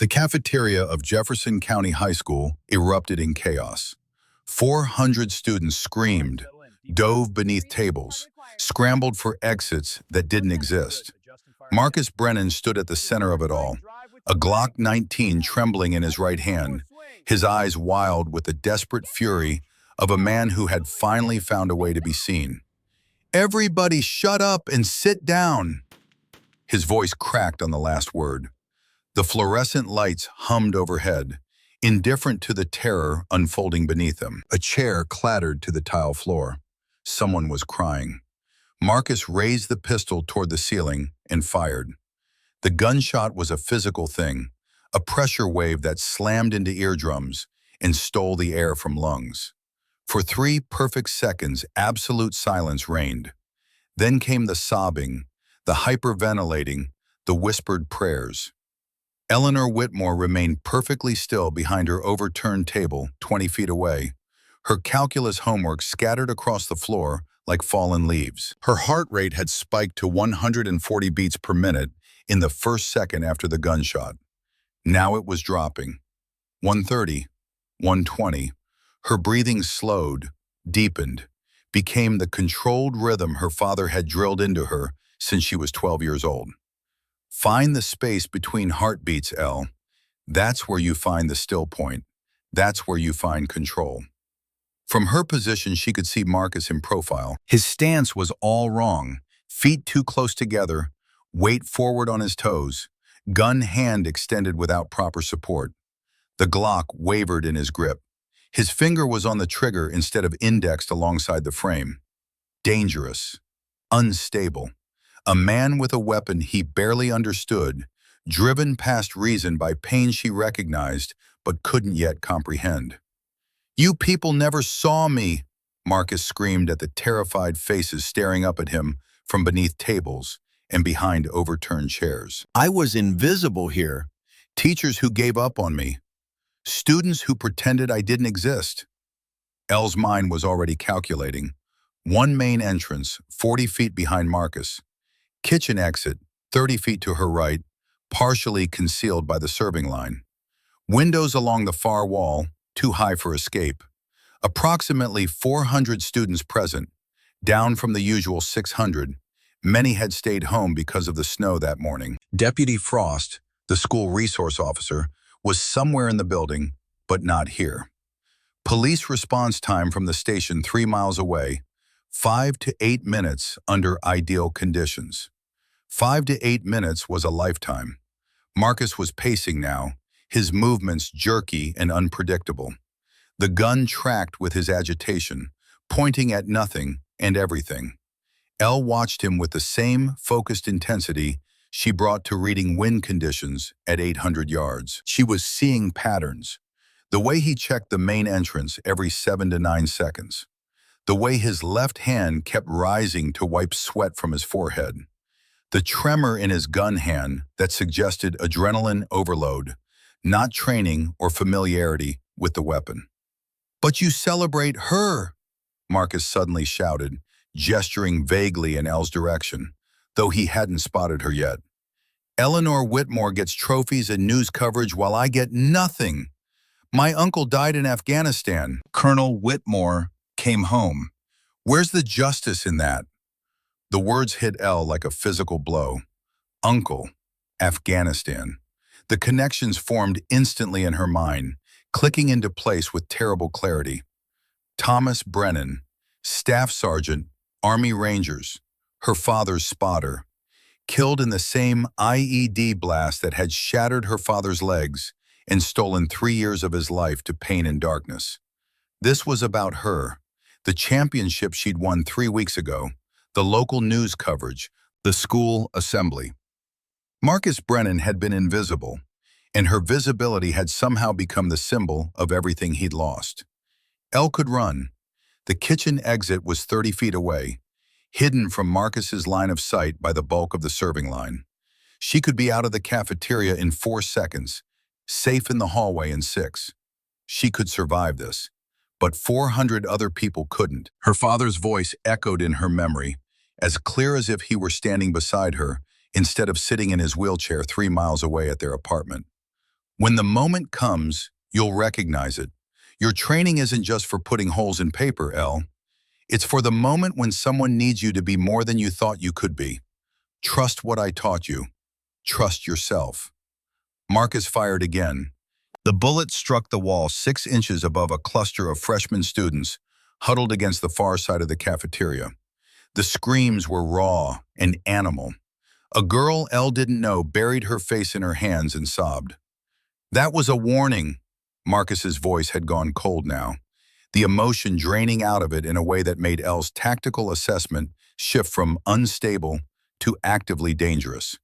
The cafeteria of Jefferson County High School erupted in chaos. 400 students screamed, dove beneath tables, scrambled for exits that didn't exist. Marcus Brennan stood at the center of it all, a Glock 19 trembling in his right hand, his eyes wild with the desperate fury of a man who had finally found a way to be seen. "Everybody shut up and sit down." His voice cracked on the last word. The fluorescent lights hummed overhead, indifferent to the terror unfolding beneath them. A chair clattered to the tile floor. Someone was crying. Marcus raised the pistol toward the ceiling and fired. The gunshot was a physical thing, a pressure wave that slammed into eardrums and stole the air from lungs. For 3 perfect seconds, absolute silence reigned. Then came the sobbing, the hyperventilating, the whispered prayers. Eleanor Whitmore remained perfectly still behind her overturned table 20 feet away, her calculus homework scattered across the floor like fallen leaves. Her heart rate had spiked to 140 beats per minute in the first second after the gunshot. Now it was dropping. 130, 120. Her breathing slowed, deepened, became the controlled rhythm her father had drilled into her since she was 12 years old. Find the space between heartbeats, Elle. That's where you find the still point. That's where you find control. From her position, she could see Marcus in profile. His stance was all wrong. Feet too close together, weight forward on his toes, gun hand extended without proper support. The Glock wavered in his grip. His finger was on the trigger instead of indexed alongside the frame. Dangerous. Unstable. A man with a weapon he barely understood, driven past reason by pain she recognized but couldn't yet comprehend. "You people never saw me," Marcus screamed at the terrified faces staring up at him from beneath tables and behind overturned chairs. "I was invisible here. Teachers who gave up on me. Students who pretended I didn't exist." Elle's mind was already calculating. One main entrance, 40 feet behind Marcus. Kitchen exit, 30 feet to her right, partially concealed by the serving line. Windows along the far wall, too high for escape. Approximately 400 students present, down from the usual 600. Many had stayed home because of the snow that morning. Deputy Frost, the school resource officer, was somewhere in the building, but not here. Police response time from the station 3 miles away, 5 to 8 minutes under ideal conditions. 5 to 8 minutes was a lifetime. Marcus was pacing now, his movements jerky and unpredictable. The gun tracked with his agitation, pointing at nothing and everything. Elle watched him with the same focused intensity she brought to reading wind conditions at 800 yards. She was seeing patterns. The way he checked the main entrance every 7 to 9 seconds. The way his left hand kept rising to wipe sweat from his forehead. The tremor in his gun hand that suggested adrenaline overload, not training or familiarity with the weapon. "But you celebrate her," Marcus suddenly shouted, gesturing vaguely in Elle's direction, though he hadn't spotted her yet. "Eleanor Whitmore gets trophies and news coverage while I get nothing. My uncle died in Afghanistan. Colonel Whitmore came home. Where's the justice in that?" The words hit Elle like a physical blow. Uncle, Afghanistan. The connections formed instantly in her mind, clicking into place with terrible clarity. Thomas Brennan, Staff Sergeant, Army Rangers, her father's spotter, killed in the same IED blast that had shattered her father's legs and stolen 3 years of his life to pain and darkness. This was about her, the championship she'd won 3 weeks ago, the local news coverage, the school assembly. Marcus Brennan had been invisible, and her visibility had somehow become the symbol of everything he'd lost. Elle could run. The kitchen exit was 30 feet away, hidden from Marcus's line of sight by the bulk of the serving line. She could be out of the cafeteria in 4 seconds, safe in the hallway in 6. She could survive this, but 400 other people couldn't. Her father's voice echoed in her memory, as clear as if he were standing beside her instead of sitting in his wheelchair 3 miles away at their apartment. When the moment comes, you'll recognize it. Your training isn't just for putting holes in paper, Elle. It's for the moment when someone needs you to be more than you thought you could be. Trust what I taught you. Trust yourself. Marcus fired again. The bullet struck the wall 6 inches above a cluster of freshman students huddled against the far side of the cafeteria. The screams were raw and animal. A girl Elle didn't know buried her face in her hands and sobbed. That was a warning. Marcus's voice had gone cold now, the emotion draining out of it in a way that made Elle's tactical assessment shift from unstable to actively dangerous.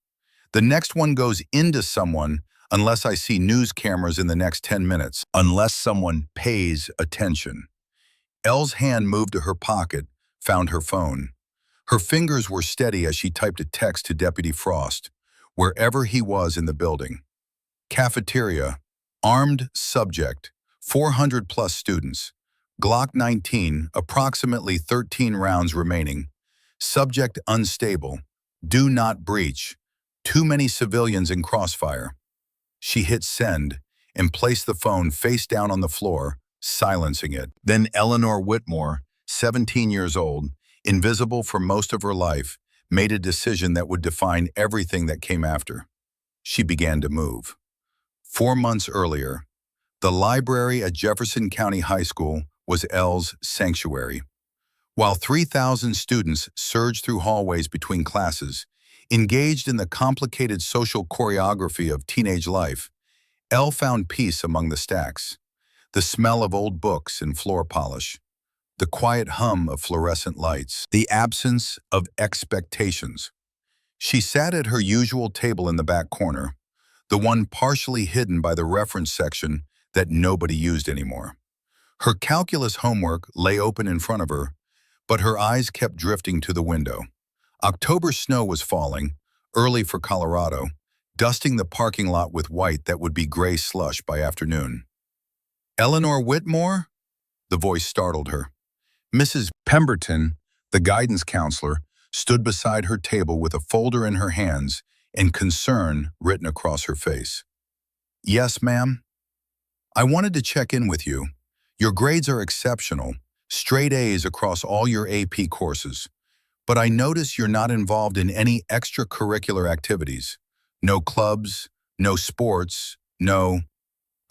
The next one goes into someone unless I see news cameras in the next 10 minutes, unless someone pays attention. Elle's hand moved to her pocket, found her phone. Her fingers were steady as she typed a text to Deputy Frost, wherever he was in the building. Cafeteria, armed subject, 400 plus students. Glock 19, approximately 13 rounds remaining. Subject unstable. Do not breach. Too many civilians in crossfire. She hit send and placed the phone face down on the floor, silencing it. Then Eleanor Whitmore, 17 years old, invisible for most of her life, made a decision that would define everything that came after. She began to move. 4 months earlier, the library at Jefferson County High School was Elle's sanctuary. While 3,000 students surged through hallways between classes, engaged in the complicated social choreography of teenage life, Elle found peace among the stacks. The smell of old books and floor polish, the quiet hum of fluorescent lights, the absence of expectations. She sat at her usual table in the back corner, the one partially hidden by the reference section that nobody used anymore. Her calculus homework lay open in front of her, but her eyes kept drifting to the window. October snow was falling, early for Colorado, dusting the parking lot with white that would be gray slush by afternoon. Eleanor Whitmore? The voice startled her. Mrs. Pemberton, the guidance counselor, stood beside her table with a folder in her hands and concern written across her face. Yes, ma'am. I wanted to check in with you. Your grades are exceptional, straight A's across all your AP courses. But I notice you're not involved in any extracurricular activities. No clubs, no sports, no...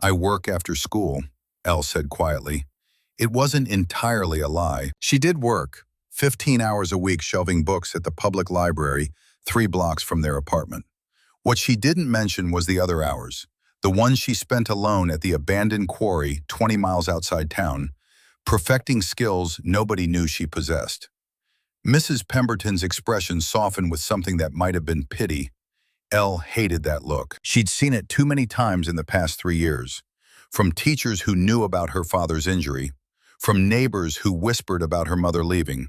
I work after school, Elle said quietly. It wasn't entirely a lie. She did work, 15 hours a week shelving books at the public library 3 blocks from their apartment. What she didn't mention was the other hours, the ones she spent alone at the abandoned quarry 20 miles outside town, perfecting skills nobody knew she possessed. Mrs. Pemberton's expression softened with something that might have been pity. Elle hated that look. She'd seen it too many times in the past 3 years. From teachers who knew about her father's injury, from neighbors who whispered about her mother leaving,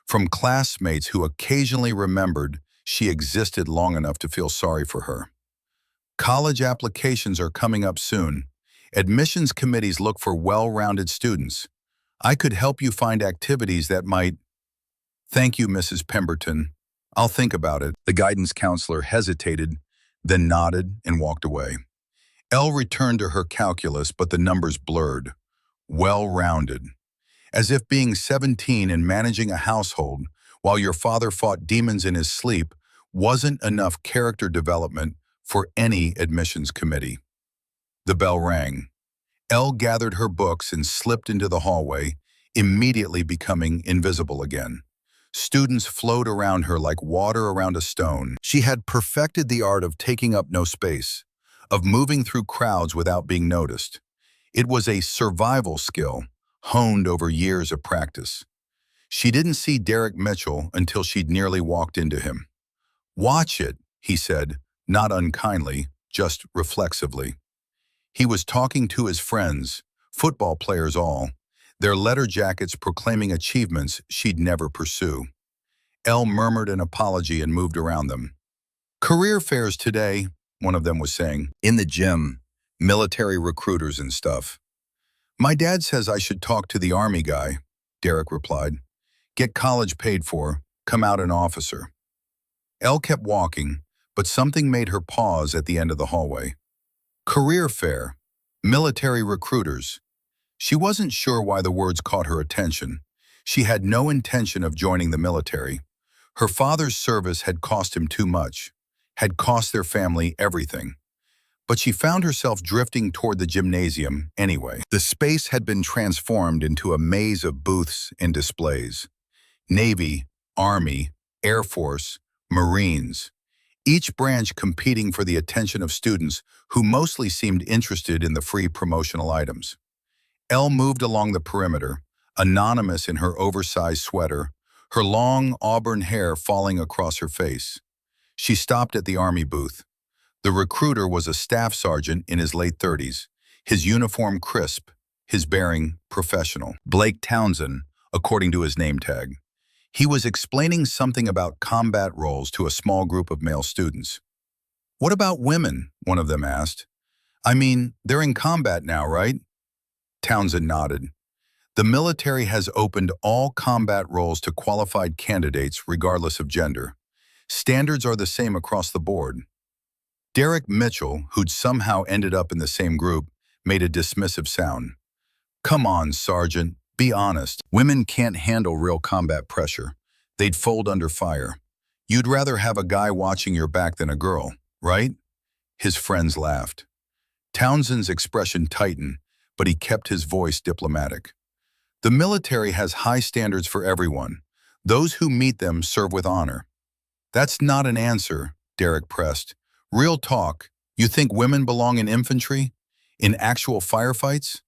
from classmates who occasionally remembered she existed long enough to feel sorry for her. College applications are coming up soon. Admissions committees look for well-rounded students. I could help you find activities that might... Thank you, Mrs. Pemberton. I'll think about it. The guidance counselor hesitated, then nodded and walked away. Elle returned to her calculus, but the numbers blurred. Well-rounded. As if being 17 and managing a household while your father fought demons in his sleep wasn't enough character development for any admissions committee. The bell rang. Elle gathered her books and slipped into the hallway, immediately becoming invisible again. Students flowed around her like water around a stone. She had perfected the art of taking up no space, of moving through crowds without being noticed. It was a survival skill, honed over years of practice. She didn't see Derek Mitchell until she'd nearly walked into him. Watch it, he said, not unkindly, just reflexively. He was talking to his friends, football players all, their letter jackets proclaiming achievements she'd never pursue. Elle murmured an apology and moved around them. Career fairs today, one of them was saying. In the gym, military recruiters and stuff. My dad says I should talk to the Army guy, Derek replied. Get college paid for, come out an officer. Elle kept walking, but something made her pause at the end of the hallway. Career fair, military recruiters. She wasn't sure why the words caught her attention. She had no intention of joining the military. Her father's service had cost him too much, had cost their family everything. But she found herself drifting toward the gymnasium anyway. The space had been transformed into a maze of booths and displays. Navy, Army, Air Force, Marines, each branch competing for the attention of students who mostly seemed interested in the free promotional items. Elle moved along the perimeter, anonymous in her oversized sweater, her long auburn hair falling across her face. She stopped at the Army booth. The recruiter was a staff sergeant in his late 30s, his uniform crisp, his bearing professional. Blake Townsend, according to his name tag. He was explaining something about combat roles to a small group of male students. "What about women?" one of them asked. "I mean, they're in combat now, right?" Townsend nodded. "The military has opened all combat roles to qualified candidates regardless of gender. Standards are the same across the board." Derek Mitchell, who'd somehow ended up in the same group, made a dismissive sound. "Come on, Sergeant, be honest. Women can't handle real combat pressure. They'd fold under fire. You'd rather have a guy watching your back than a girl, right?" His friends laughed. Townsend's expression tightened, but he kept his voice diplomatic. "The military has high standards for everyone. Those who meet them serve with honor." "That's not an answer," Derek pressed. "Real talk, you think women belong in infantry? In actual firefights?"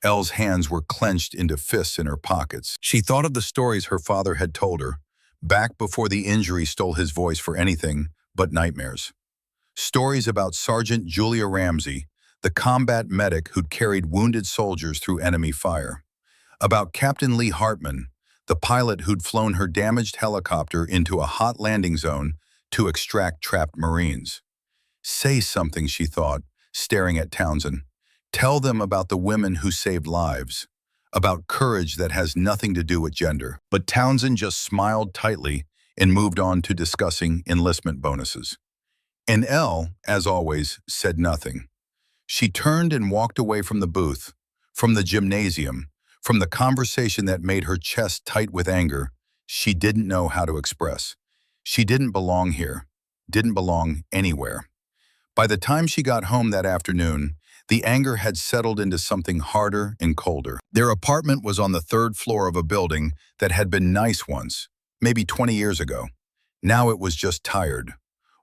Elle's hands were clenched into fists in her pockets. She thought of the stories her father had told her, back before the injury stole his voice for anything but nightmares. Stories about Sergeant Julia Ramsey, the combat medic who'd carried wounded soldiers through enemy fire. About Captain Lee Hartman, the pilot who'd flown her damaged helicopter into a hot landing zone to extract trapped Marines. Say something, she thought, staring at Townsend. Tell them about the women who saved lives, about courage that has nothing to do with gender. But Townsend just smiled tightly and moved on to discussing enlistment bonuses. And Elle, as always, said nothing. She turned and walked away from the booth, from the gymnasium, from the conversation that made her chest tight with anger she didn't know how to express. She didn't belong here, didn't belong anywhere. By the time she got home that afternoon, the anger had settled into something harder and colder. Their apartment was on the third floor of a building that had been nice once, maybe 20 years ago. Now it was just tired.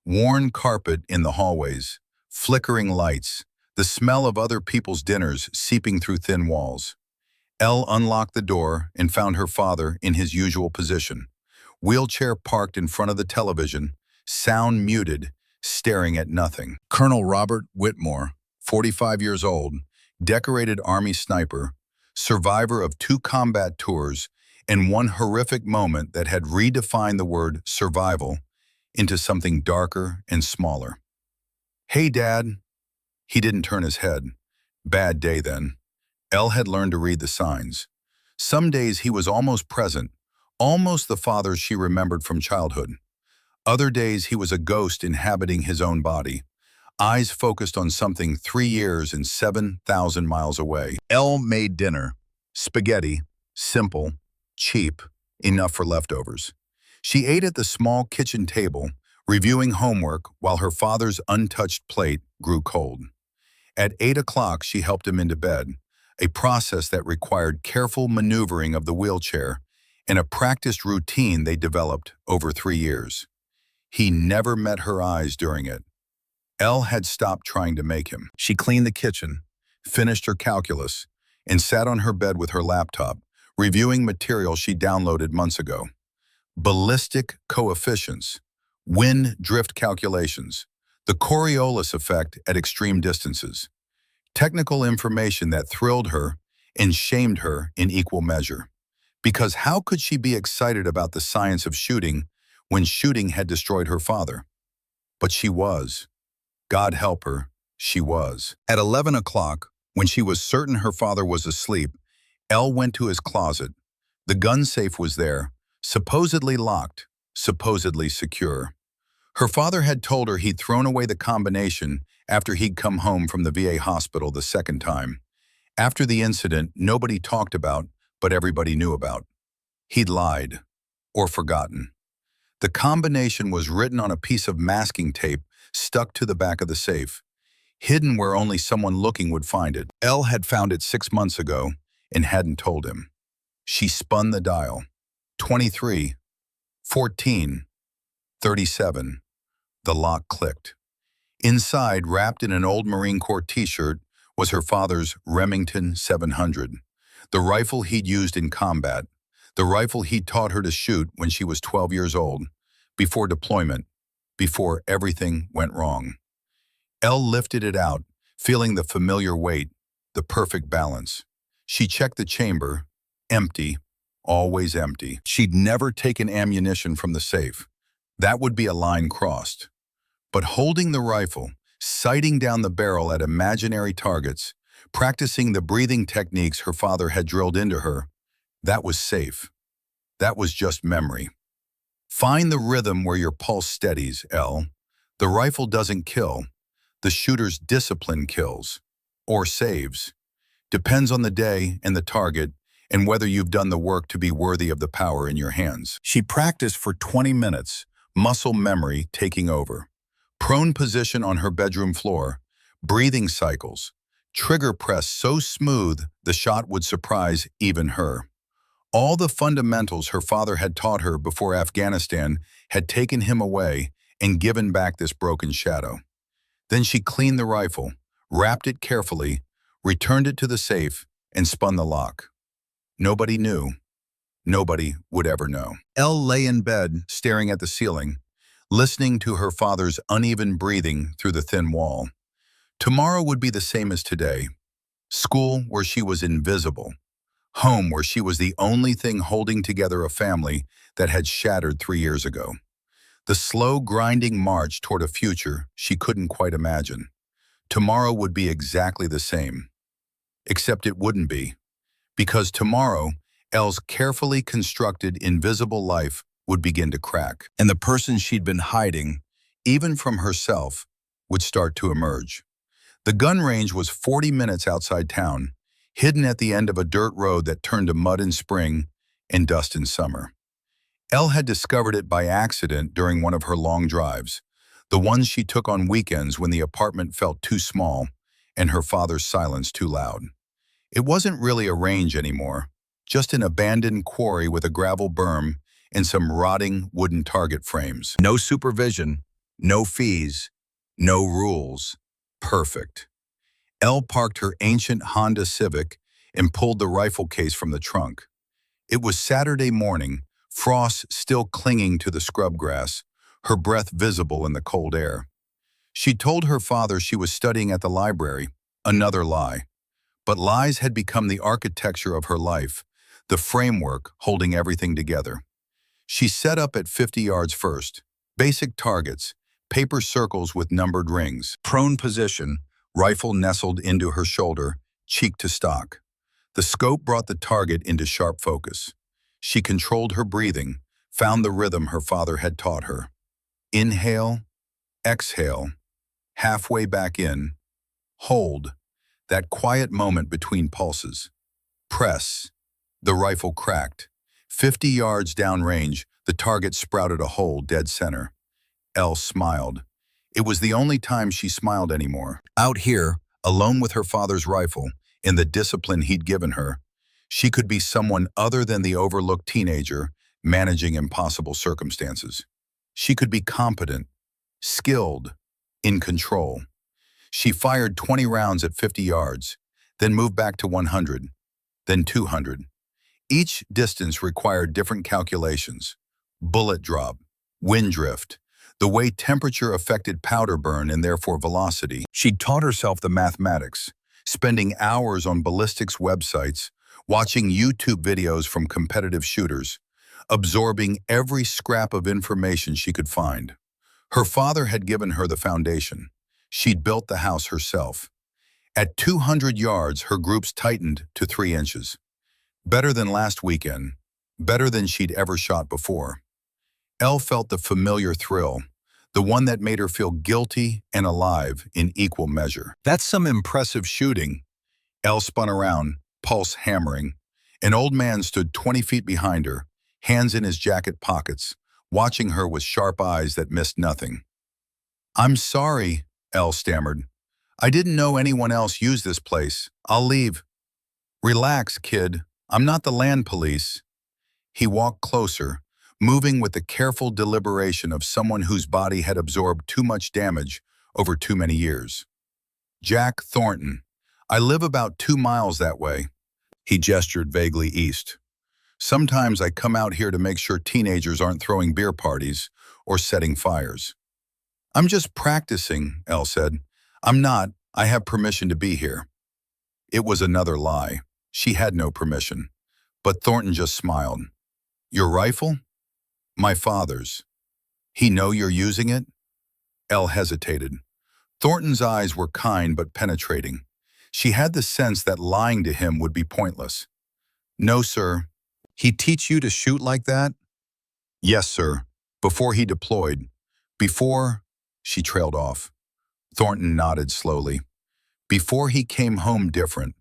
Worn carpet in the hallways, flickering lights, the smell of other people's dinners seeping through thin walls. Elle unlocked the door and found her father in his usual position, wheelchair parked in front of the television, sound muted, staring at nothing. Colonel Robert Whitmore, 45 years old, decorated Army sniper, survivor of 2 combat tours and one horrific moment that had redefined the word survival into something darker and smaller. "Hey, Dad." He didn't turn his head. Bad day then. Elle had learned to read the signs. Some days he was almost present, almost the father she remembered from childhood. Other days he was a ghost inhabiting his own body, eyes focused on something 3 years and 7,000 miles away. Elle made dinner. Spaghetti, simple, cheap, enough for leftovers. She ate at the small kitchen table, reviewing homework while her father's untouched plate grew cold. At 8 o'clock, she helped him into bed, a process that required careful maneuvering of the wheelchair and a practiced routine they developed over 3 years. He never met her eyes during it. Elle had stopped trying to make him. She cleaned the kitchen, finished her calculus, and sat on her bed with her laptop, reviewing material she downloaded months ago. Ballistic coefficients, wind drift calculations, the Coriolis effect at extreme distances. Technical information that thrilled her and shamed her in equal measure. Because how could she be excited about the science of shooting when shooting had destroyed her father? But she was. God help her, she was. At 11 o'clock, when she was certain her father was asleep, Elle went to his closet. The gun safe was there, supposedly locked, supposedly secure. Her father had told her he'd thrown away the combination after he'd come home from the VA hospital the second time. After the incident nobody talked about, but everybody knew about. He'd lied. Or forgotten. The combination was written on a piece of masking tape stuck to the back of the safe, hidden where only someone looking would find it. Elle had found it 6 months ago and hadn't told him. She spun the dial. 23, 14, 37. The lock clicked. Inside, wrapped in an old Marine Corps t-shirt, was her father's Remington 700, the rifle he'd used in combat, the rifle he'd taught her to shoot when she was 12 years old, before deployment, before everything went wrong. Elle lifted it out, feeling the familiar weight, the perfect balance. She checked the chamber, empty, always empty. She'd never taken ammunition from the safe. That would be a line crossed. But holding the rifle, sighting down the barrel at imaginary targets, practicing the breathing techniques her father had drilled into her, that was safe. That was just memory. Find the rhythm where your pulse steadies, Elle. The rifle doesn't kill. The shooter's discipline kills. Or saves. Depends on the day and the target and whether you've done the work to be worthy of the power in your hands. She practiced for 20 minutes, muscle memory taking over. Prone position on her bedroom floor, breathing cycles, trigger press so smooth the shot would surprise even her. All the fundamentals her father had taught her before Afghanistan had taken him away and given back this broken shadow. Then she cleaned the rifle, wrapped it carefully, returned it to the safe, and spun the lock. Nobody knew. Nobody would ever know. Elle lay in bed, staring at the ceiling, listening to her father's uneven breathing through the thin wall. Tomorrow would be the same as today. School where she was invisible. Home where she was the only thing holding together a family that had shattered 3 years ago. The slow, grinding march toward a future she couldn't quite imagine. Tomorrow would be exactly the same. Except it wouldn't be. Because tomorrow, Elle's carefully constructed invisible life would begin to crack. And the person she'd been hiding, even from herself, would start to emerge. The gun range was 40 minutes outside town, hidden at the end of a dirt road that turned to mud in spring and dust in summer. Elle had discovered it by accident during one of her long drives, the ones she took on weekends when the apartment felt too small and her father's silence too loud. It wasn't really a range anymore, just an abandoned quarry with a gravel berm and some rotting wooden target frames. No supervision, no fees, no rules. Perfect. Elle parked her ancient Honda Civic and pulled the rifle case from the trunk. It was Saturday morning, frost still clinging to the scrub grass, her breath visible in the cold air. She told her father she was studying at the library, another lie. But lies had become the architecture of her life, the framework holding everything together. She set up at 50 yards first. Basic targets, paper circles with numbered rings. Prone position, rifle nestled into her shoulder, cheek to stock. The scope brought the target into sharp focus. She controlled her breathing, found the rhythm her father had taught her. Inhale, exhale, halfway back in, hold, that quiet moment between pulses. Press. The rifle cracked. 50 yards downrange, the target sprouted a hole dead center. Elle smiled. It was the only time she smiled anymore. Out here, alone with her father's rifle, in the discipline he'd given her, she could be someone other than the overlooked teenager managing impossible circumstances. She could be competent, skilled, in control. She fired 20 rounds at 50 yards, then moved back to 100, then 200. Each distance required different calculations. Bullet drop, wind drift, the way temperature affected powder burn and therefore velocity. She'd taught herself the mathematics, spending hours on ballistics websites, watching YouTube videos from competitive shooters, absorbing every scrap of information she could find. Her father had given her the foundation. She'd built the house herself. At 200 yards, her groups tightened to 3 inches. Better than last weekend, better than she'd ever shot before. Elle felt the familiar thrill, the one that made her feel guilty and alive in equal measure. That's some impressive shooting. Elle spun around, pulse hammering. An old man stood 20 feet behind her, hands in his jacket pockets, watching her with sharp eyes that missed nothing. "I'm sorry," Elle stammered. "I didn't know anyone else used this place. I'll leave." "Relax, kid. I'm not the land police." He walked closer, moving with the careful deliberation of someone whose body had absorbed too much damage over too many years. "Jack Thornton. I live about 2 miles that way." He gestured vaguely east. "Sometimes I come out here to make sure teenagers aren't throwing beer parties or setting fires." "I'm just practicing," Elle said. "I'm not. I have permission to be here." It was another lie. She had no permission. But Thornton just smiled. "Your rifle?" "My father's." "He know you're using it?" Elle hesitated. Thornton's eyes were kind but penetrating. She had the sense that lying to him would be pointless. "No, sir." "He teach you to shoot like that?" "Yes, sir. Before he deployed. Before—" She trailed off. Thornton nodded slowly. "Before he came home different.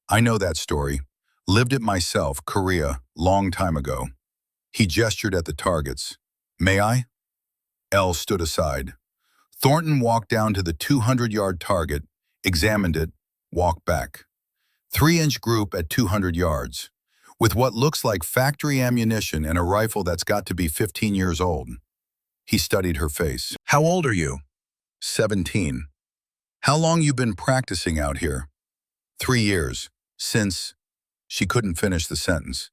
I know that story. Lived it myself, Korea, long time ago." He gestured at the targets. "May I?" Elle stood aside. Thornton walked down to the 200-yard target, examined it, walked back. 3-inch group at 200 yards, with what looks like factory ammunition and a rifle that's got to be 15 years old. He studied her face. "How old are you?" 17. "How long you been practicing out here?" 3 years. Since—" She couldn't finish the sentence.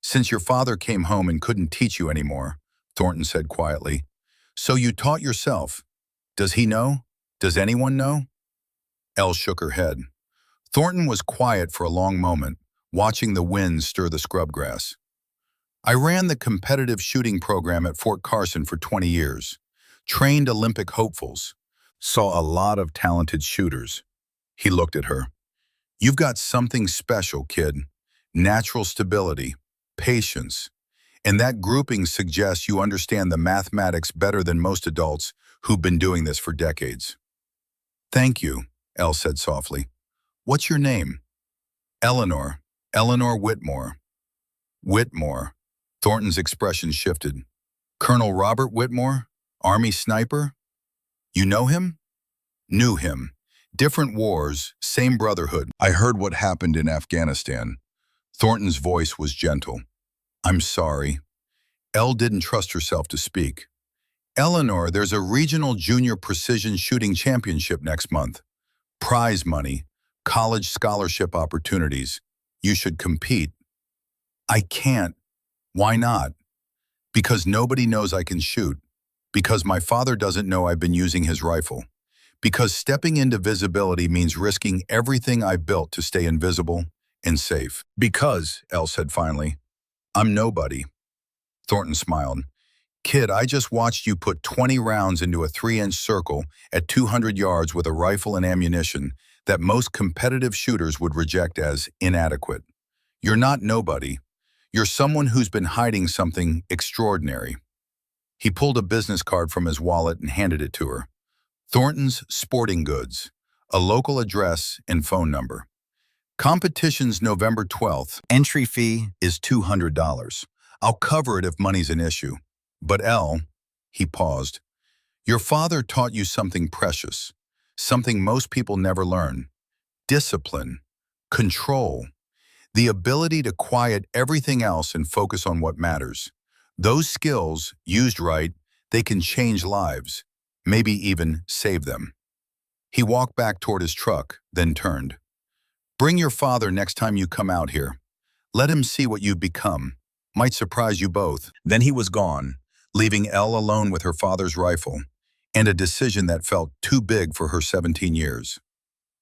"Since your father came home and couldn't teach you anymore," Thornton said quietly. "So you taught yourself. Does he know? Does anyone know?" Elle shook her head. Thornton was quiet for a long moment, watching the wind stir the scrub grass. "I ran the competitive shooting program at Fort Carson for 20 years. Trained Olympic hopefuls. Saw a lot of talented shooters." He looked at her. "You've got something special, kid. Natural stability, patience. And that grouping suggests you understand the mathematics better than most adults who've been doing this for decades." "Thank you," Elle said softly. "What's your name?" "Eleanor. Eleanor Whitmore." "Whitmore." Thornton's expression shifted. "Colonel Robert Whitmore? Army sniper? You know him?" "Knew him. Different wars, same brotherhood. I heard what happened in Afghanistan." Thornton's voice was gentle. "I'm sorry." Elle didn't trust herself to speak. "Eleanor, there's a regional junior precision shooting championship next month. Prize money, college scholarship opportunities. You should compete." "I can't." "Why not?" "Because nobody knows I can shoot. Because my father doesn't know I've been using his rifle. Because stepping into visibility means risking everything I built to stay invisible and safe." "Because," Elle said finally, "I'm nobody." Thornton smiled. "Kid, I just watched you put 20 rounds into a 3-inch circle at 200 yards with a rifle and ammunition that most competitive shooters would reject as inadequate. You're not nobody. You're someone who's been hiding something extraordinary." He pulled a business card from his wallet and handed it to her. "Thornton's Sporting Goods, a local address and phone number. Competition's November 12th. Entry fee is $200. I'll cover it if money's an issue. But Elle," he paused, "your father taught you something precious, something most people never learn. Discipline, control, the ability to quiet everything else and focus on what matters. Those skills, used right, they can change lives, maybe even save them." He walked back toward his truck, then turned. "Bring your father next time you come out here. Let him see what you've become. Might surprise you both." Then he was gone, leaving Elle alone with her father's rifle, and a decision that felt too big for her 17 years.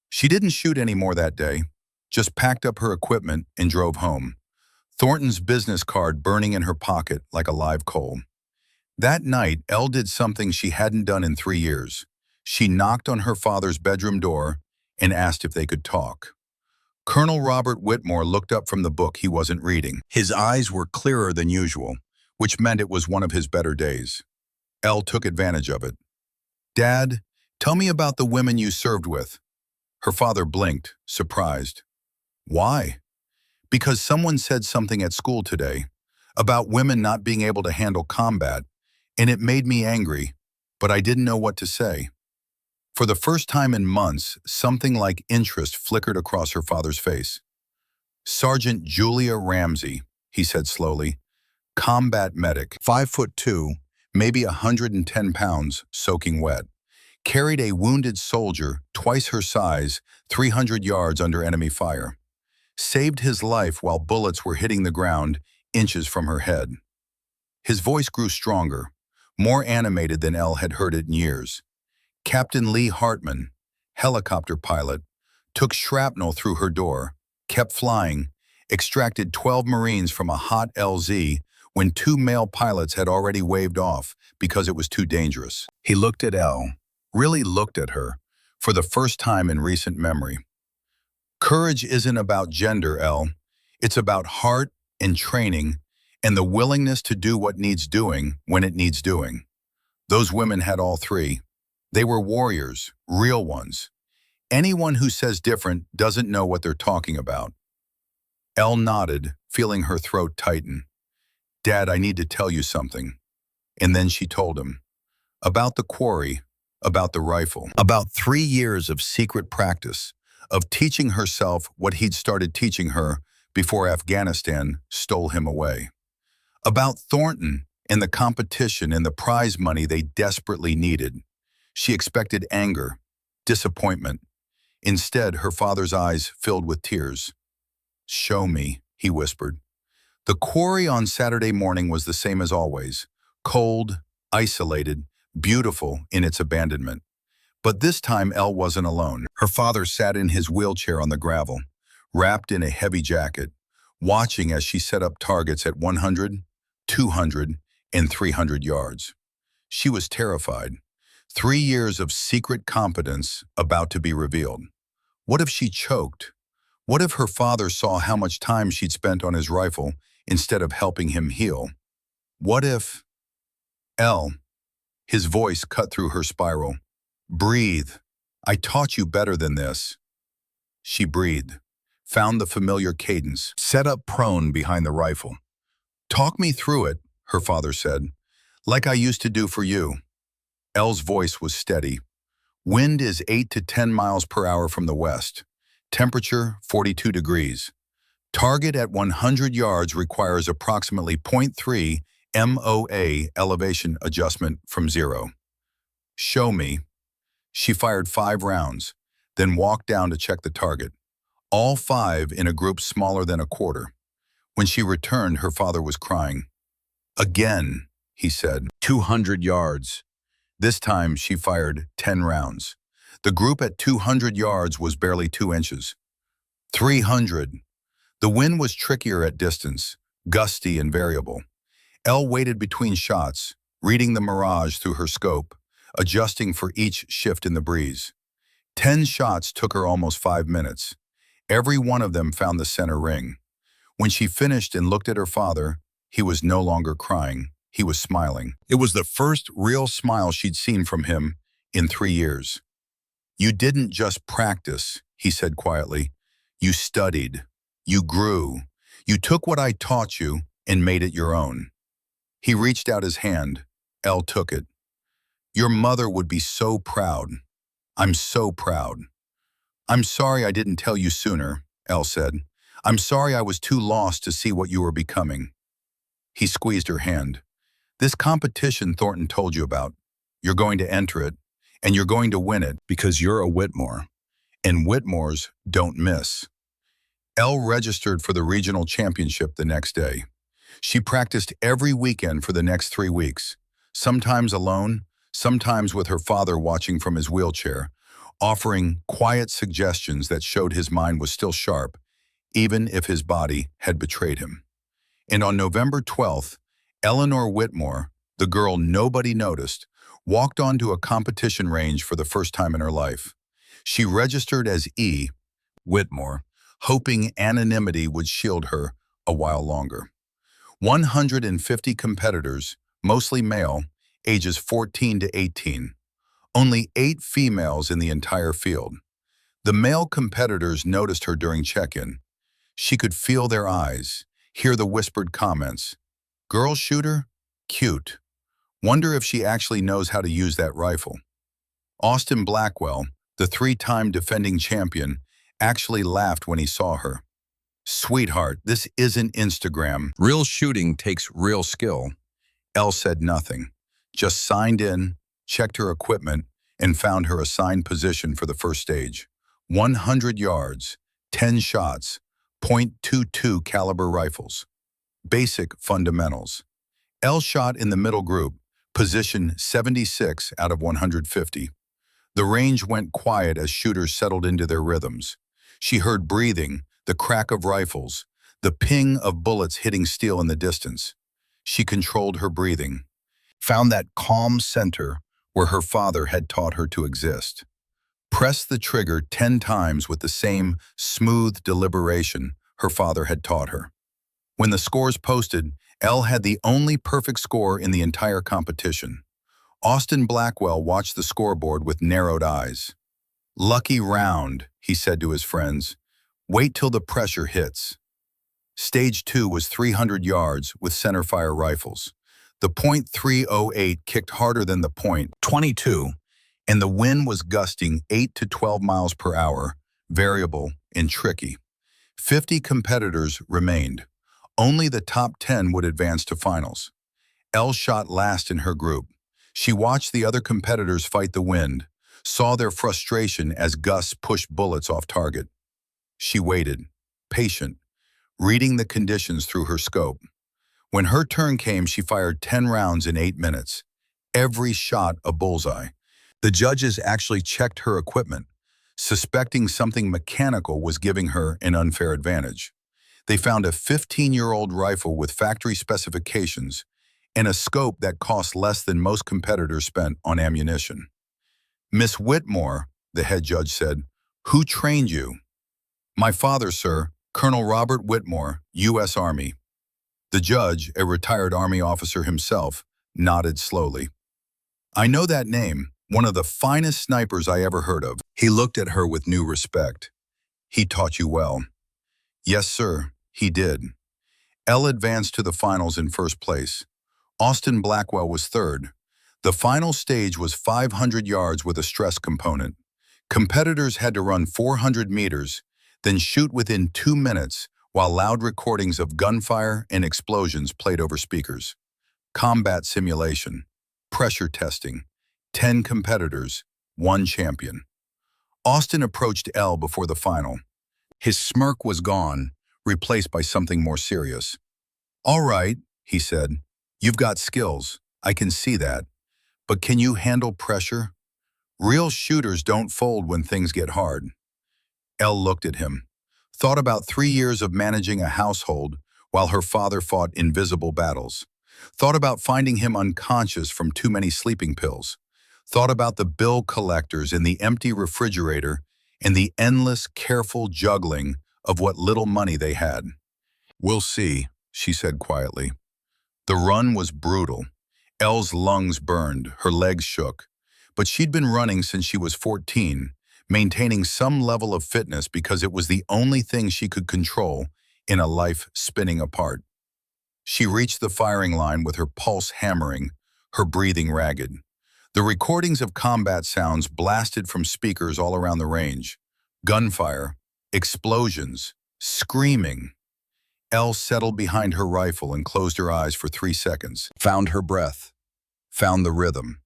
She didn't shoot anymore that day, just packed up her equipment and drove home, Thornton's business card burning in her pocket like a live coal. That night, Elle did something she hadn't done in 3 years. She knocked on her father's bedroom door and asked if they could talk. Colonel Robert Whitmore looked up from the book he wasn't reading. His eyes were clearer than usual, which meant it was one of his better days. Elle took advantage of it. Dad, tell me about the women you served with. Her father blinked, surprised. Why? Because someone said something at school today about women not being able to handle combat, and it made me angry, but I didn't know what to say. For the first time in months, something like interest flickered across her father's face. Sergeant Julia Ramsey, he said slowly, combat medic, 5'2", maybe 110 pounds, soaking wet, carried a wounded soldier twice her size, 300 yards under enemy fire. Saved his life while bullets were hitting the ground inches from her head. His voice grew stronger, more animated than Elle had heard it in years. Captain Lee Hartman, helicopter pilot, took shrapnel through her door, kept flying, extracted 12 Marines from a hot LZ when 2 male pilots had already waved off because it was too dangerous. He looked at Elle, really looked at her, for the first time in recent memory. Courage isn't about gender, Elle. It's about heart and training and the willingness to do what needs doing when it needs doing. Those women had all three. They were warriors, real ones. Anyone who says different doesn't know what they're talking about. Elle nodded, feeling her throat tighten. Dad, I need to tell you something. And then she told him. About the quarry, about the rifle, about 3 years of secret practice, of teaching herself what he'd started teaching her before Afghanistan stole him away. About Thornton and the competition and the prize money they desperately needed. She expected anger, disappointment. Instead, her father's eyes filled with tears. Show me, he whispered. The quarry on Saturday morning was the same as always, cold, isolated, beautiful in its abandonment. But this time Elle wasn't alone. Her father sat in his wheelchair on the gravel, wrapped in a heavy jacket, watching as she set up targets at 100, 200, and 300 yards. She was terrified. 3 years of secret competence about to be revealed. What if she choked? What if her father saw how much time she'd spent on his rifle instead of helping him heal? What if... Elle, his voice cut through her spiral. Breathe. I taught you better than this. She breathed, found the familiar cadence, set up prone behind the rifle. Talk me through it, her father said, like I used to do for you. Elle's voice was steady. Wind is 8 to 10 miles per hour from the west. Temperature, 42 degrees. Target at 100 yards requires approximately 0.3 MOA elevation adjustment from zero. Show me. She fired 5 rounds, then walked down to check the target. All 5 in a group smaller than a quarter. When she returned, her father was crying. Again, he said, 200 yards. This time she fired 10 rounds. The group at 200 yards was barely 2 inches. 300. The wind was trickier at distance, gusty and variable. Elle waited between shots, reading the mirage through her scope, adjusting for each shift in the breeze. 10 shots took her almost 5 minutes. Every one of them found the center ring. When she finished and looked at her father, he was no longer crying. He was smiling. It was the first real smile she'd seen from him in 3 years. You didn't just practice, he said quietly. You studied. You grew. You took what I taught you and made it your own. He reached out his hand. Elle took it. Your mother would be so proud. I'm so proud. I'm sorry I didn't tell you sooner, Elle said. I'm sorry I was too lost to see what you were becoming. He squeezed her hand. This competition Thornton told you about, you're going to enter it, and you're going to win it because you're a Whitmore. And Whitmores don't miss. Elle registered for the regional championship the next day. She practiced every weekend for the next 3 weeks, sometimes alone, sometimes with her father watching from his wheelchair, offering quiet suggestions that showed his mind was still sharp, even if his body had betrayed him. And on November 12th, Eleanor Whitmore, the girl nobody noticed, walked onto a competition range for the first time in her life. She registered as E. Whitmore, hoping anonymity would shield her a while longer. 150 competitors, mostly male, ages 14 to 18. Only 8 females in the entire field. The male competitors noticed her during check-in. She could feel their eyes, hear the whispered comments. Girl shooter? Cute. Wonder if she actually knows how to use that rifle. Austin Blackwell, the 3-time defending champion, actually laughed when he saw her. Sweetheart, this isn't Instagram. Real shooting takes real skill. Elle said nothing, just signed in, checked her equipment, and found her assigned position for the first stage. 100 yards, 10 shots, .22 caliber rifles. Basic fundamentals. Elle shot in the middle group, position 76 out of 150. The range went quiet as shooters settled into their rhythms. She heard breathing, the crack of rifles, the ping of bullets hitting steel in the distance. She controlled her breathing, found that calm center where her father had taught her to exist. Pressed the trigger 10 times with the same smooth deliberation her father had taught her. When the scores posted, Elle had the only perfect score in the entire competition. Austin Blackwell watched the scoreboard with narrowed eyes. Lucky round, he said to his friends. Wait till the pressure hits. Stage 2 was 300 yards with centerfire rifles. The .308 kicked harder than the .22, and the wind was gusting 8 to 12 miles per hour, variable and tricky. 50 competitors remained. Only the top 10 would advance to finals. Elle shot last in her group. She watched the other competitors fight the wind, saw their frustration as gusts pushed bullets off target. She waited, patient, reading the conditions through her scope. When her turn came, she fired 10 rounds in 8 minutes. Every shot a bullseye. The judges actually checked her equipment, suspecting something mechanical was giving her an unfair advantage. They found a 15-year-old rifle with factory specifications and a scope that cost less than most competitors spent on ammunition. Miss Whitmore, the head judge said, "Who trained you?" "My father, sir, Colonel Robert Whitmore, U.S. Army." The judge, a retired Army officer himself, nodded slowly. "I know that name, one of the finest snipers I ever heard of." He looked at her with new respect. "He taught you well." "Yes, sir, he did." Elle advanced to the finals in first place. Austin Blackwell was third. The final stage was 500 yards with a stress component. Competitors had to run 400 meters, then shoot within 2 minutes while loud recordings of gunfire and explosions played over speakers. Combat simulation, pressure testing, 10 competitors, 1 champion. Austin approached Elle before the final. His smirk was gone, replaced by something more serious. "All right," he said, "you've got skills, I can see that. But can you handle pressure? Real shooters don't fold when things get hard." Elle looked at him, thought about 3 years of managing a household while her father fought invisible battles, thought about finding him unconscious from too many sleeping pills, thought about the bill collectors in the empty refrigerator and the endless, careful juggling of what little money they had. "We'll see," she said quietly. The run was brutal. Elle's lungs burned, her legs shook. But she'd been running since she was 14, maintaining some level of fitness because it was the only thing she could control in a life spinning apart. She reached the firing line with her pulse hammering, her breathing ragged. The recordings of combat sounds blasted from speakers all around the range. Gunfire, explosions, screaming. Elle settled behind her rifle and closed her eyes for 3 seconds. Found her breath. Found the rhythm.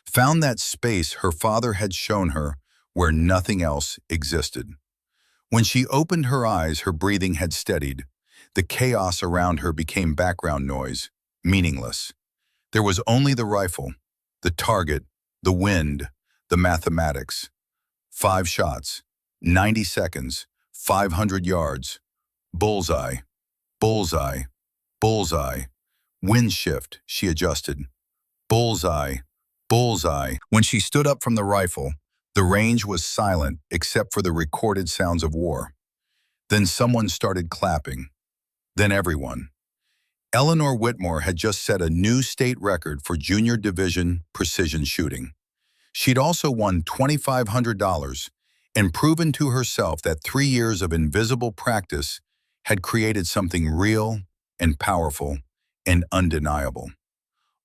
Found that space her father had shown her where nothing else existed. When she opened her eyes, her breathing had steadied. The chaos around her became background noise, meaningless. There was only the rifle, the target, the wind, the mathematics. 5 shots, 90 seconds, 500 yards. Bullseye, bullseye, bullseye. Wind shift, she adjusted. Bullseye, bullseye. When she stood up from the rifle, the range was silent except for the recorded sounds of war. Then someone started clapping. Then everyone. Eleanor Whitmore had just set a new state record for junior division precision shooting. She'd also won $2,500 and proven to herself that 3 years of invisible practice had created something real and powerful and undeniable.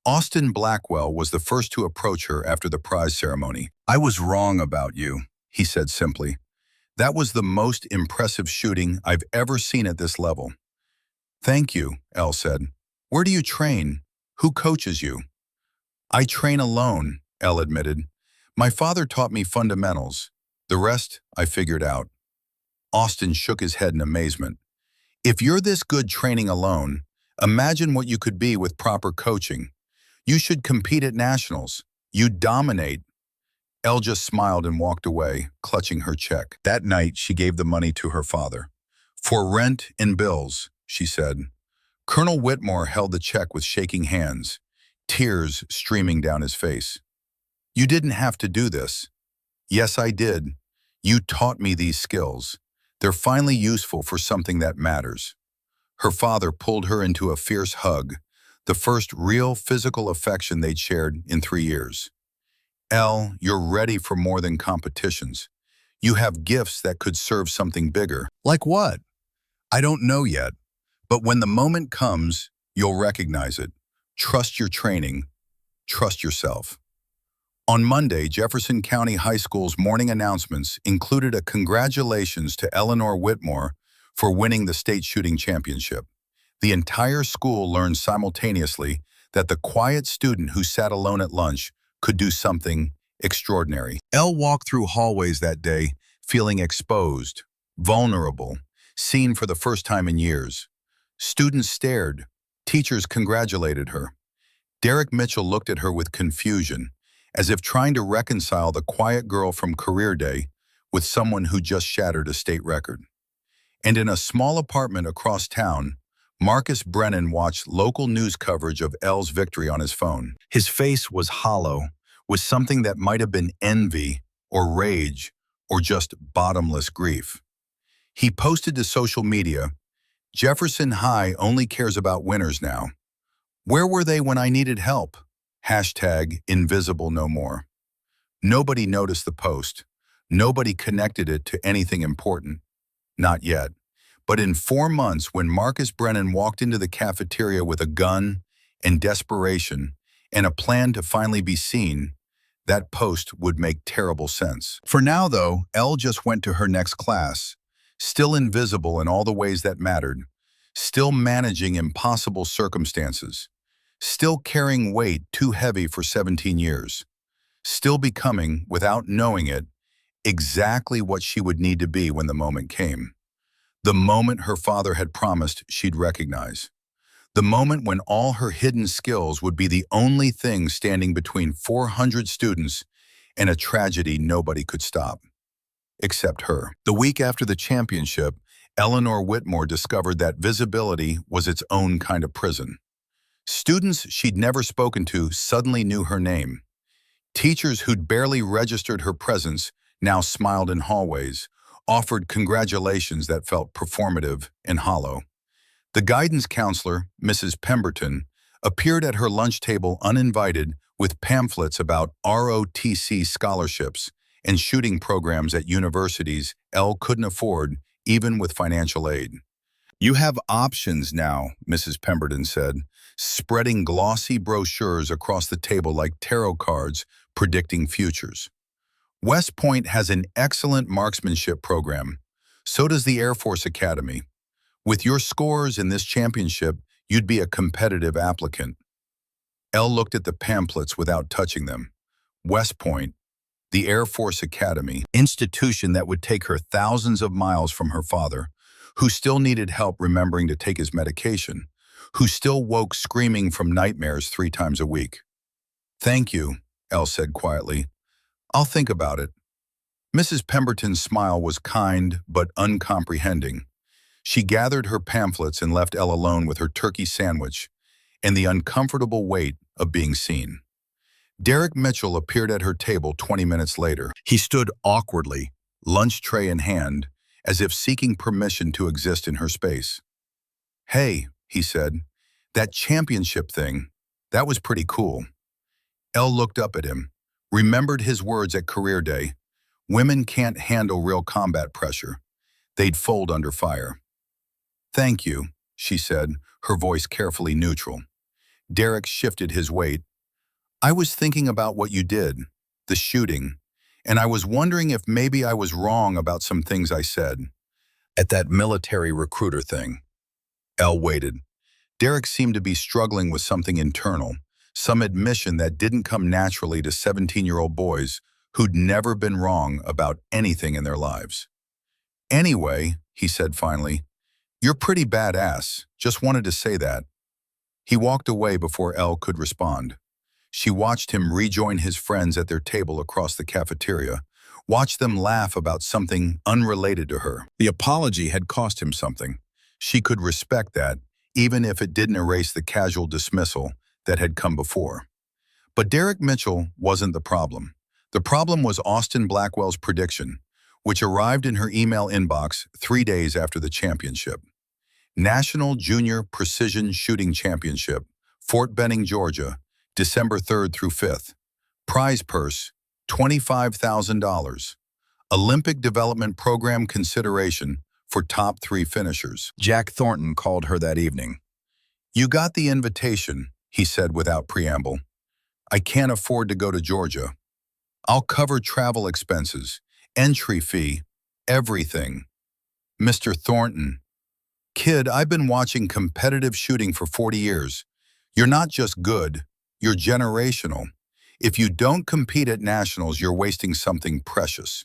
Austin Blackwell was the first to approach her after the prize ceremony. "I was wrong about you," he said simply. "That was the most impressive shooting I've ever seen at this level." "Thank you," Elle said. "Where do you train? Who coaches you?" "I train alone," Elle admitted. "My father taught me fundamentals. The rest I figured out." Austin shook his head in amazement. "If you're this good training alone, imagine what you could be with proper coaching. You should compete at nationals. You'd dominate." Elle just smiled and walked away, clutching her check. That night, she gave the money to her father. "For rent and bills," she said. Colonel Whitmore held the check with shaking hands, tears streaming down his face. "You didn't have to do this." "Yes, I did. You taught me these skills. They're finally useful for something that matters." Her father pulled her into a fierce hug, the first real physical affection they'd shared in 3 years. "Elle, you're ready for more than competitions. You have gifts that could serve something bigger." "Like what?" "I don't know yet, but when the moment comes, you'll recognize it. Trust your training. Trust yourself." On Monday, Jefferson County High School's morning announcements included a congratulations to Eleanor Whitmore for winning the state shooting championship. The entire school learned simultaneously that the quiet student who sat alone at lunch could do something extraordinary. Elle walked through hallways that day, feeling exposed, vulnerable, seen for the first time in years. Students stared. Teachers congratulated her. Derek Mitchell looked at her with confusion, as if trying to reconcile the quiet girl from career day with someone who just shattered a state record. And in a small apartment across town, Marcus Brennan watched local news coverage of Elle's victory on his phone. His face was hollow, with something that might have been envy or rage or just bottomless grief. He posted to social media, "Jefferson High only cares about winners now. Where were they when I needed help? #invisible no more." Nobody noticed the post. Nobody connected it to anything important. Not yet. But in 4 months, when Marcus Brennan walked into the cafeteria with a gun and desperation and a plan to finally be seen, that post would make terrible sense. For now, though, Elle just went to her next class, still invisible in all the ways that mattered, still managing impossible circumstances, still carrying weight too heavy for 17 years, still becoming, without knowing it, exactly what she would need to be when the moment came. The moment her father had promised she'd recognize. The moment when all her hidden skills would be the only thing standing between 400 students and a tragedy nobody could stop. Except her. The week after the championship, Eleanor Whitmore discovered that visibility was its own kind of prison. Students she'd never spoken to suddenly knew her name. Teachers who'd barely registered her presence now smiled in hallways, offered congratulations that felt performative and hollow. The guidance counselor, Mrs. Pemberton, appeared at her lunch table uninvited with pamphlets about ROTC scholarships and shooting programs at universities Elle couldn't afford, even with financial aid. "You have options now," Mrs. Pemberton said, spreading glossy brochures across the table like tarot cards predicting futures. "West Point has an excellent marksmanship program. So does the Air Force Academy. With your scores in this championship, you'd be a competitive applicant." Elle looked at the pamphlets without touching them. West Point, the Air Force Academy, institution that would take her thousands of miles from her father, who still needed help remembering to take his medication, who still woke screaming from nightmares 3 times a week. "Thank you," Elle said quietly. "I'll think about it." Mrs. Pemberton's smile was kind but uncomprehending. She gathered her pamphlets and left Elle alone with her turkey sandwich and the uncomfortable weight of being seen. Derek Mitchell appeared at her table 20 minutes later. He stood awkwardly, lunch tray in hand, as if seeking permission to exist in her space. "Hey," he said, That championship thing, that was pretty cool. Elle looked up at him, remembered his words at career day. Women can't handle real combat pressure. They'd fold under fire. Thank you, she said, her voice carefully neutral. Derek shifted his weight. I was thinking about what you did, the shooting, and I was wondering if maybe I was wrong about some things I said. At that military recruiter thing. Elle waited. Derek seemed to be struggling with something internal, some admission that didn't come naturally to 17-year-old boys who'd never been wrong about anything in their lives. Anyway, he said finally, you're pretty badass. Just wanted to say that. He walked away before Elle could respond. She watched him rejoin his friends at their table across the cafeteria, watched them laugh about something unrelated to her. The apology had cost him something. She could respect that, even if it didn't erase the casual dismissal that had come before. But Derek Mitchell wasn't the problem. The problem was Austin Blackwell's prediction, which arrived in her email inbox 3 days after the championship. National Junior Precision Shooting Championship, Fort Benning, Georgia, December 3rd through 5th. Prize purse, $25,000. Olympic Development Program consideration for top 3 finishers. Jack Thornton called her that evening. You got the invitation, he said without preamble. I can't afford to go to Georgia. I'll cover travel expenses, entry fee, everything. Mr. Thornton. Kid, I've been watching competitive shooting for 40 years. You're not just good, you're generational. If you don't compete at nationals, you're wasting something precious.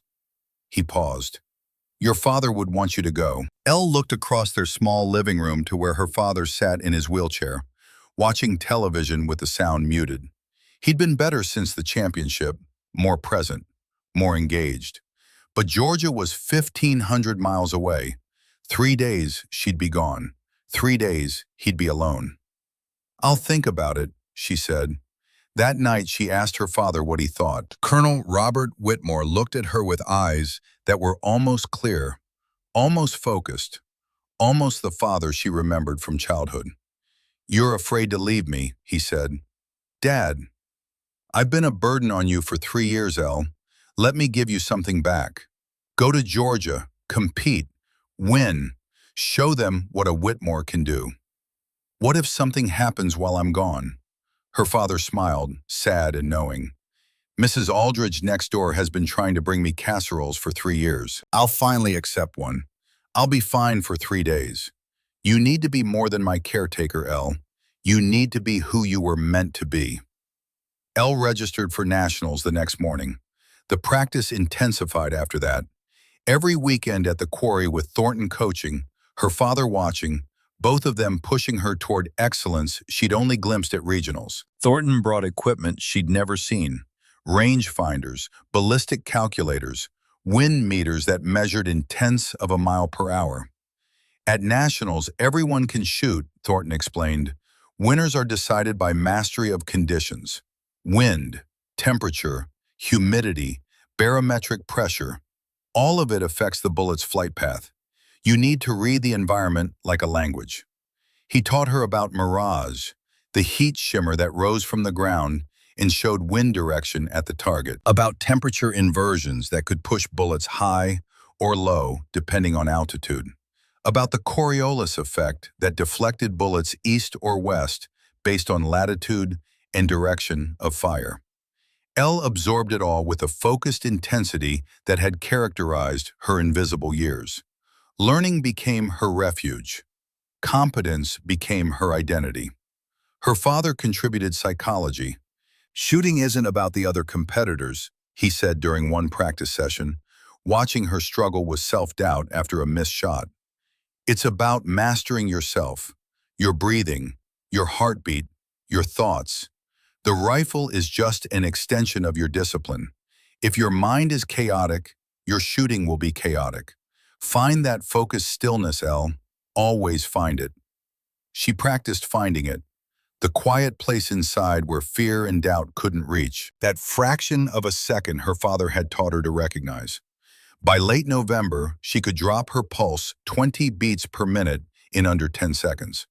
He paused. Your father would want you to go. Elle looked across their small living room to where her father sat in his wheelchair, watching television with the sound muted. He'd been better since the championship, more present, more engaged. But Georgia was 1,500 miles away. 3 days, she'd be gone. 3 days, he'd be alone. I'll think about it, she said. That night, she asked her father what he thought. Colonel Robert Whitmore looked at her with eyes that were almost clear, almost focused, almost the father she remembered from childhood. You're afraid to leave me, he said. Dad, I've been a burden on you for 3 years, Elle. Let me give you something back. Go to Georgia, compete, win, show them what a Whitmore can do. What if something happens while I'm gone? Her father smiled, sad and knowing. Mrs. Aldridge next door has been trying to bring me casseroles for 3 years. I'll finally accept one. I'll be fine for 3 days. You need to be more than my caretaker, Elle. You need to be who you were meant to be. Elle registered for nationals the next morning. The practice intensified after that. Every weekend at the quarry with Thornton coaching, her father watching, both of them pushing her toward excellence she'd only glimpsed at regionals. Thornton brought equipment she'd never seen. Rangefinders, ballistic calculators, wind meters that measured in tenths of a mile per hour. At nationals, everyone can shoot, Thornton explained. Winners are decided by mastery of conditions. Wind, temperature, humidity, barometric pressure. All of it affects the bullet's flight path. You need to read the environment like a language. He taught her about mirage, the heat shimmer that rose from the ground and showed wind direction at the target, about temperature inversions that could push bullets high or low depending on altitude, about the Coriolis effect that deflected bullets east or west based on latitude and direction of fire. Elle absorbed it all with a focused intensity that had characterized her invisible years. Learning became her refuge. Competence became her identity. Her father contributed psychology. Shooting isn't about the other competitors, he said during one practice session, watching her struggle with self-doubt after a missed shot. It's about mastering yourself, your breathing, your heartbeat, your thoughts. The rifle is just an extension of your discipline. If your mind is chaotic, your shooting will be chaotic. Find that focused stillness, Elle. Always find it. She practiced finding it. The quiet place inside where fear and doubt couldn't reach. That fraction of a second her father had taught her to recognize. By late November, she could drop her pulse 20 beats per minute in under 10 seconds.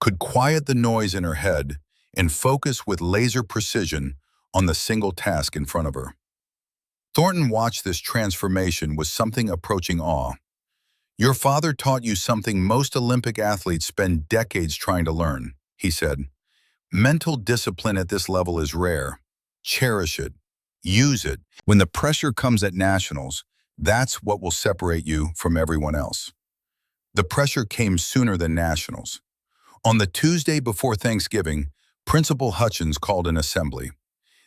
could quiet the noise in her head and focus with laser precision on the single task in front of her. Thornton watched this transformation with something approaching awe. "Your father taught you something most Olympic athletes spend decades trying to learn," he said. "Mental discipline at this level is rare. Cherish it. Use it. When the pressure comes at nationals, that's what will separate you from everyone else." The pressure came sooner than nationals. On the Tuesday before Thanksgiving, Principal Hutchins called an assembly.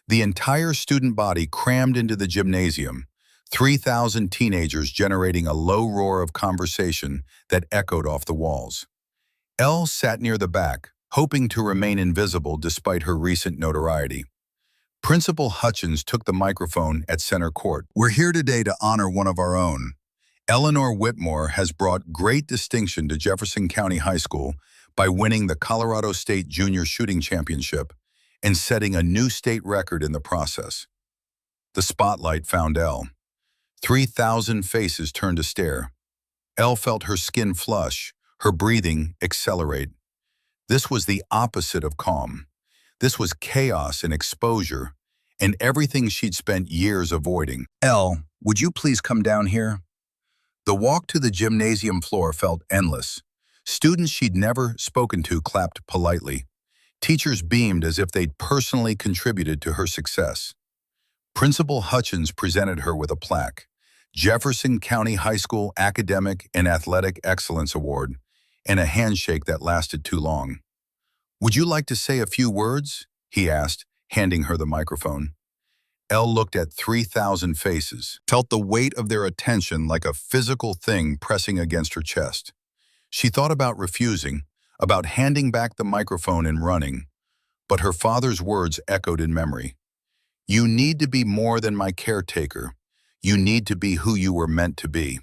The entire student body crammed into the gymnasium, 3,000 teenagers generating a low roar of conversation that echoed off the walls. Elle sat near the back, hoping to remain invisible despite her recent notoriety. Principal Hutchins took the microphone at center court. "We're here today to honor one of our own. Eleanor Whitmore has brought great distinction to Jefferson County High School by winning the Colorado State Junior Shooting Championship and setting a new state record in the process." The spotlight found Elle. 3,000 faces turned to stare. Elle felt her skin flush, her breathing accelerate. This was the opposite of calm. This was chaos and exposure, and everything she'd spent years avoiding. "Elle, would you please come down here?" The walk to the gymnasium floor felt endless. Students she'd never spoken to clapped politely. Teachers beamed as if they'd personally contributed to her success. Principal Hutchins presented her with a plaque, Jefferson County High School Academic and Athletic Excellence Award, and a handshake that lasted too long. "Would you like to say a few words?" he asked, handing her the microphone. Elle looked at 3,000 faces, felt the weight of their attention like a physical thing pressing against her chest. She thought about refusing, about handing back the microphone and running, but her father's words echoed in memory. "You need to be more than my caretaker. You need to be who you were meant to be."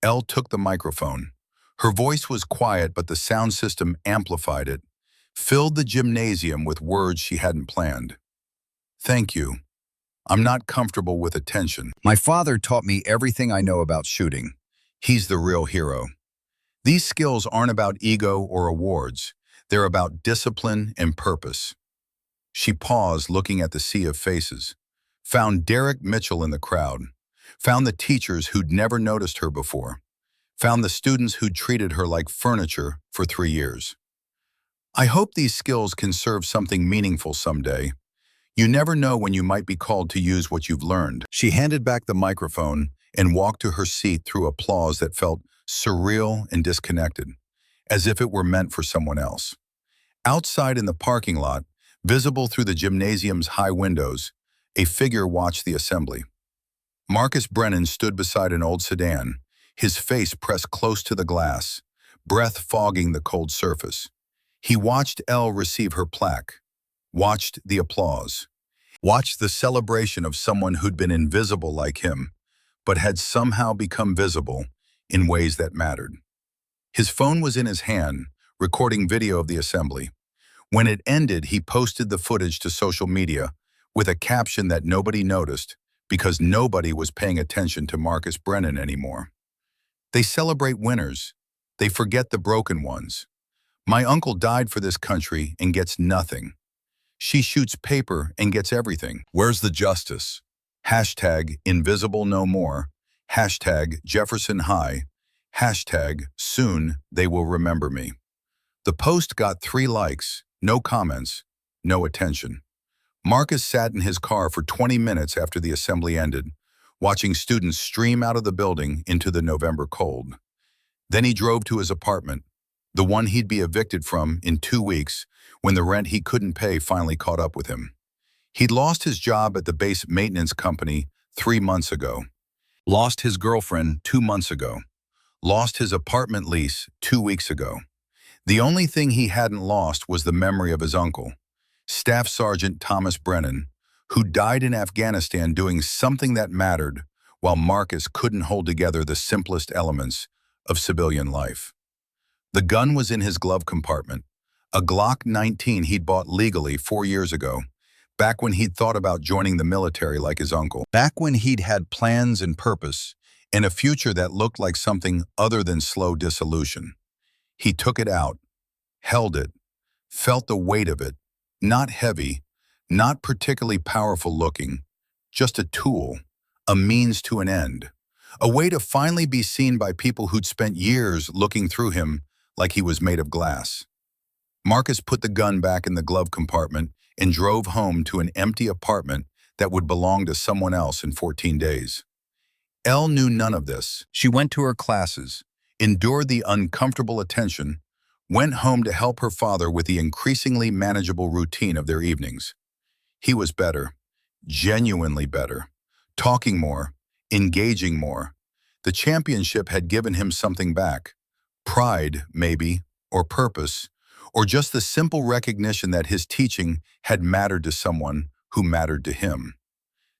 Elle took the microphone. Her voice was quiet, but the sound system amplified it, filled the gymnasium with words she hadn't planned. "Thank you. I'm not comfortable with attention. My father taught me everything I know about shooting. He's the real hero. These skills aren't about ego or awards. They're about discipline and purpose." She paused, looking at the sea of faces, found Derek Mitchell in the crowd, found the teachers who'd never noticed her before, found the students who'd treated her like furniture for 3 years. "I hope these skills can serve something meaningful someday. You never know when you might be called to use what you've learned." She handed back the microphone and walked to her seat through applause that felt surreal and disconnected, as if it were meant for someone else. Outside in the parking lot, visible through the gymnasium's high windows, a figure watched the assembly. Marcus Brennan stood beside an old sedan, his face pressed close to the glass, breath fogging the cold surface. He watched Elle receive her plaque, watched the applause, watched the celebration of someone who'd been invisible like him, but had somehow become visible in ways that mattered. His phone was in his hand, recording video of the assembly. When it ended, he posted the footage to social media with a caption that nobody noticed because nobody was paying attention to Marcus Brennan anymore. "They celebrate winners. They forget the broken ones. My uncle died for this country and gets nothing. She shoots paper and gets everything. Where's the justice? Hashtag invisible no more. Hashtag Jefferson High. Hashtag soon they will remember me." The post got 3 likes, no comments, no attention. Marcus sat in his car for 20 minutes after the assembly ended, watching students stream out of the building into the November cold. Then he drove to his apartment, the one he'd be evicted from in 2 weeks when the rent he couldn't pay finally caught up with him. He'd lost his job at the base maintenance company 3 months ago, lost his girlfriend 2 months ago, lost his apartment lease 2 weeks ago. The only thing he hadn't lost was the memory of his uncle, Staff Sergeant Thomas Brennan, who died in Afghanistan doing something that mattered while Marcus couldn't hold together the simplest elements of civilian life. The gun was in his glove compartment, a Glock 19 he'd bought legally 4 years ago, back when he'd thought about joining the military like his uncle, back when he'd had plans and purpose, and a future that looked like something other than slow dissolution. He took it out, held it, felt the weight of it, not heavy, not particularly powerful looking, just a tool, a means to an end, a way to finally be seen by people who'd spent years looking through him like he was made of glass. Marcus put the gun back in the glove compartment and drove home to an empty apartment that would belong to someone else in 14 days. Elle knew none of this. She went to her classes, endured the uncomfortable attention, went home to help her father with the increasingly manageable routine of their evenings. He was better, genuinely better, talking more, engaging more. The championship had given him something back. Pride, maybe, or purpose, or just the simple recognition that his teaching had mattered to someone who mattered to him.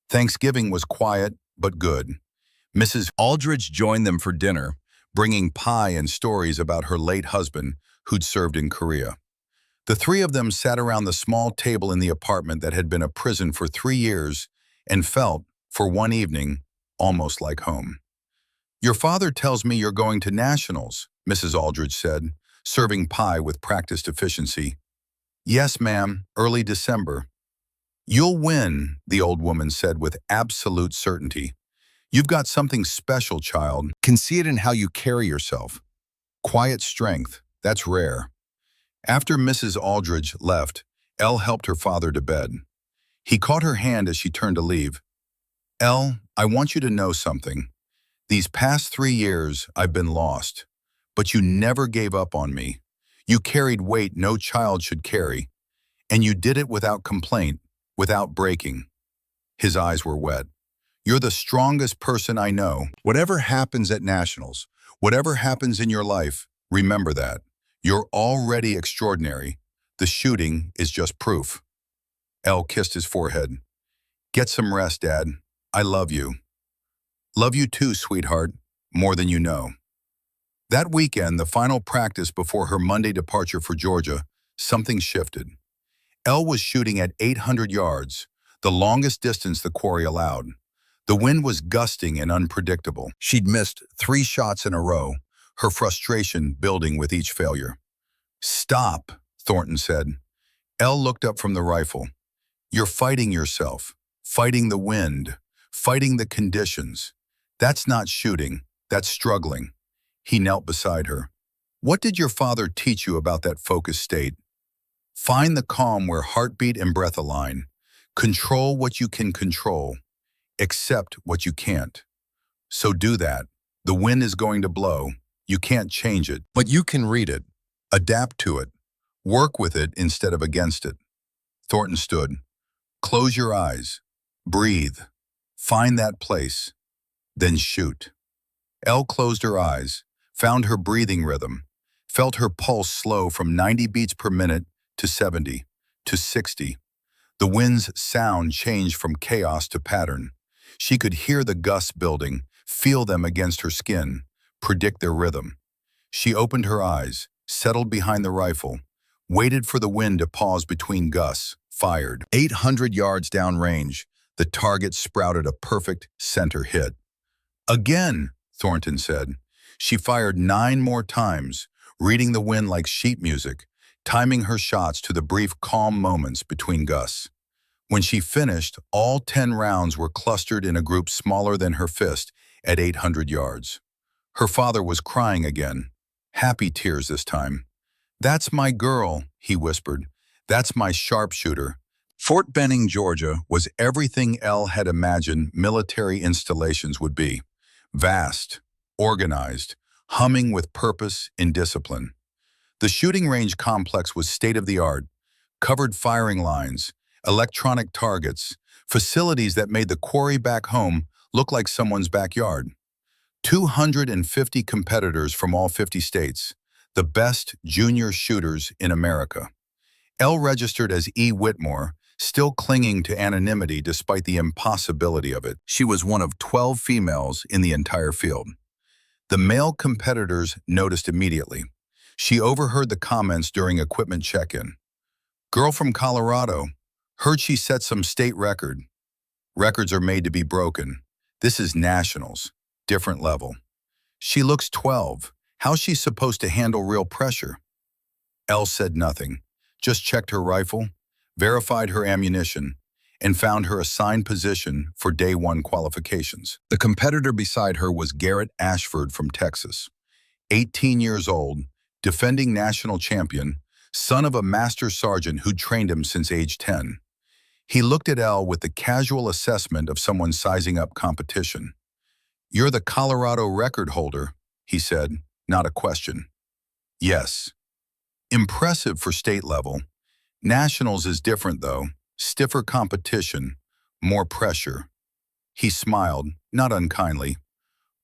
Thanksgiving was quiet, but good. Mrs. Aldridge joined them for dinner, bringing pie and stories about her late husband who'd served in Korea. The three of them sat around the small table in the apartment that had been a prison for 3 years and felt, for one evening, almost like home. "Your father tells me you're going to nationals," Mrs. Aldridge said, serving pie with practiced efficiency. "Yes, ma'am, early December." "You'll win," the old woman said with absolute certainty. "You've got something special, child. Can see it in how you carry yourself. Quiet strength, that's rare." After Mrs. Aldridge left, Elle helped her father to bed. He caught her hand as she turned to leave. "Elle, I want you to know something. These past 3 years, I've been lost. But you never gave up on me. You carried weight no child should carry. And you did it without complaint, without breaking." His eyes were wet. "You're the strongest person I know. Whatever happens at nationals, whatever happens in your life, remember that. You're already extraordinary. The shooting is just proof." Elle kissed his forehead. "Get some rest, Dad. I love you." "Love you too, sweetheart, more than you know." That weekend, the final practice before her Monday departure for Georgia, something shifted. Elle was shooting at 800 yards, the longest distance the quarry allowed. The wind was gusting and unpredictable. She'd missed 3 shots in a row, her frustration building with each failure. "Stop," Thornton said. Elle looked up from the rifle. "You're fighting yourself, fighting the wind, fighting the conditions. That's not shooting, that's struggling." He knelt beside her. "What did your father teach you about that focused state? Find the calm where heartbeat and breath align. Control what you can control. Accept what you can't. So do that. The wind is going to blow. You can't change it, but you can read it. Adapt to it. Work with it instead of against it." Thornton stood. "Close your eyes. Breathe. Find that place. Then shoot." Elle closed her eyes, found her breathing rhythm, felt her pulse slow from 90 beats per minute to 70, to 60. The wind's sound changed from chaos to pattern. She could hear the gusts building, feel them against her skin, predict their rhythm. She opened her eyes, settled behind the rifle, waited for the wind to pause between gusts, fired. 800 yards downrange, the target sprouted a perfect center hit. "Again," Thornton said. She fired 9 more times, reading the wind like sheet music, timing her shots to the brief calm moments between gusts. When she finished, all 10 rounds were clustered in a group smaller than her fist at 800 yards. Her father was crying again, happy tears this time. "That's my girl," he whispered. "That's my sharpshooter." Fort Benning, Georgia, was everything Elle had imagined military installations would be. Vast, organized, humming with purpose and discipline. The shooting range complex was state-of-the-art, covered firing lines, electronic targets, facilities that made the quarry back home look like someone's backyard. 250 competitors from all 50 states, the best junior shooters in America. Elle registered as E. Whitmore, still clinging to anonymity despite the impossibility of it. She was one of 12 females in the entire field. The male competitors noticed immediately. She overheard the comments during equipment check-in. "Girl from Colorado. Heard she set some state record." Records are made to be broken. This is nationals. Different level. "She looks 12. How's she supposed to handle real pressure?" Elle said nothing, just checked her rifle, verified her ammunition, and found her assigned position for day one qualifications. The competitor beside her was Garrett Ashford from Texas, 18 years old, defending national champion, son of a master sergeant who'd trained him since age 10. He looked at Elle with the casual assessment of someone sizing up competition. "You're the Colorado record holder," he said, not a question. "Yes." "Impressive for state level. Nationals is different though. Stiffer competition, more pressure." He smiled, not unkindly.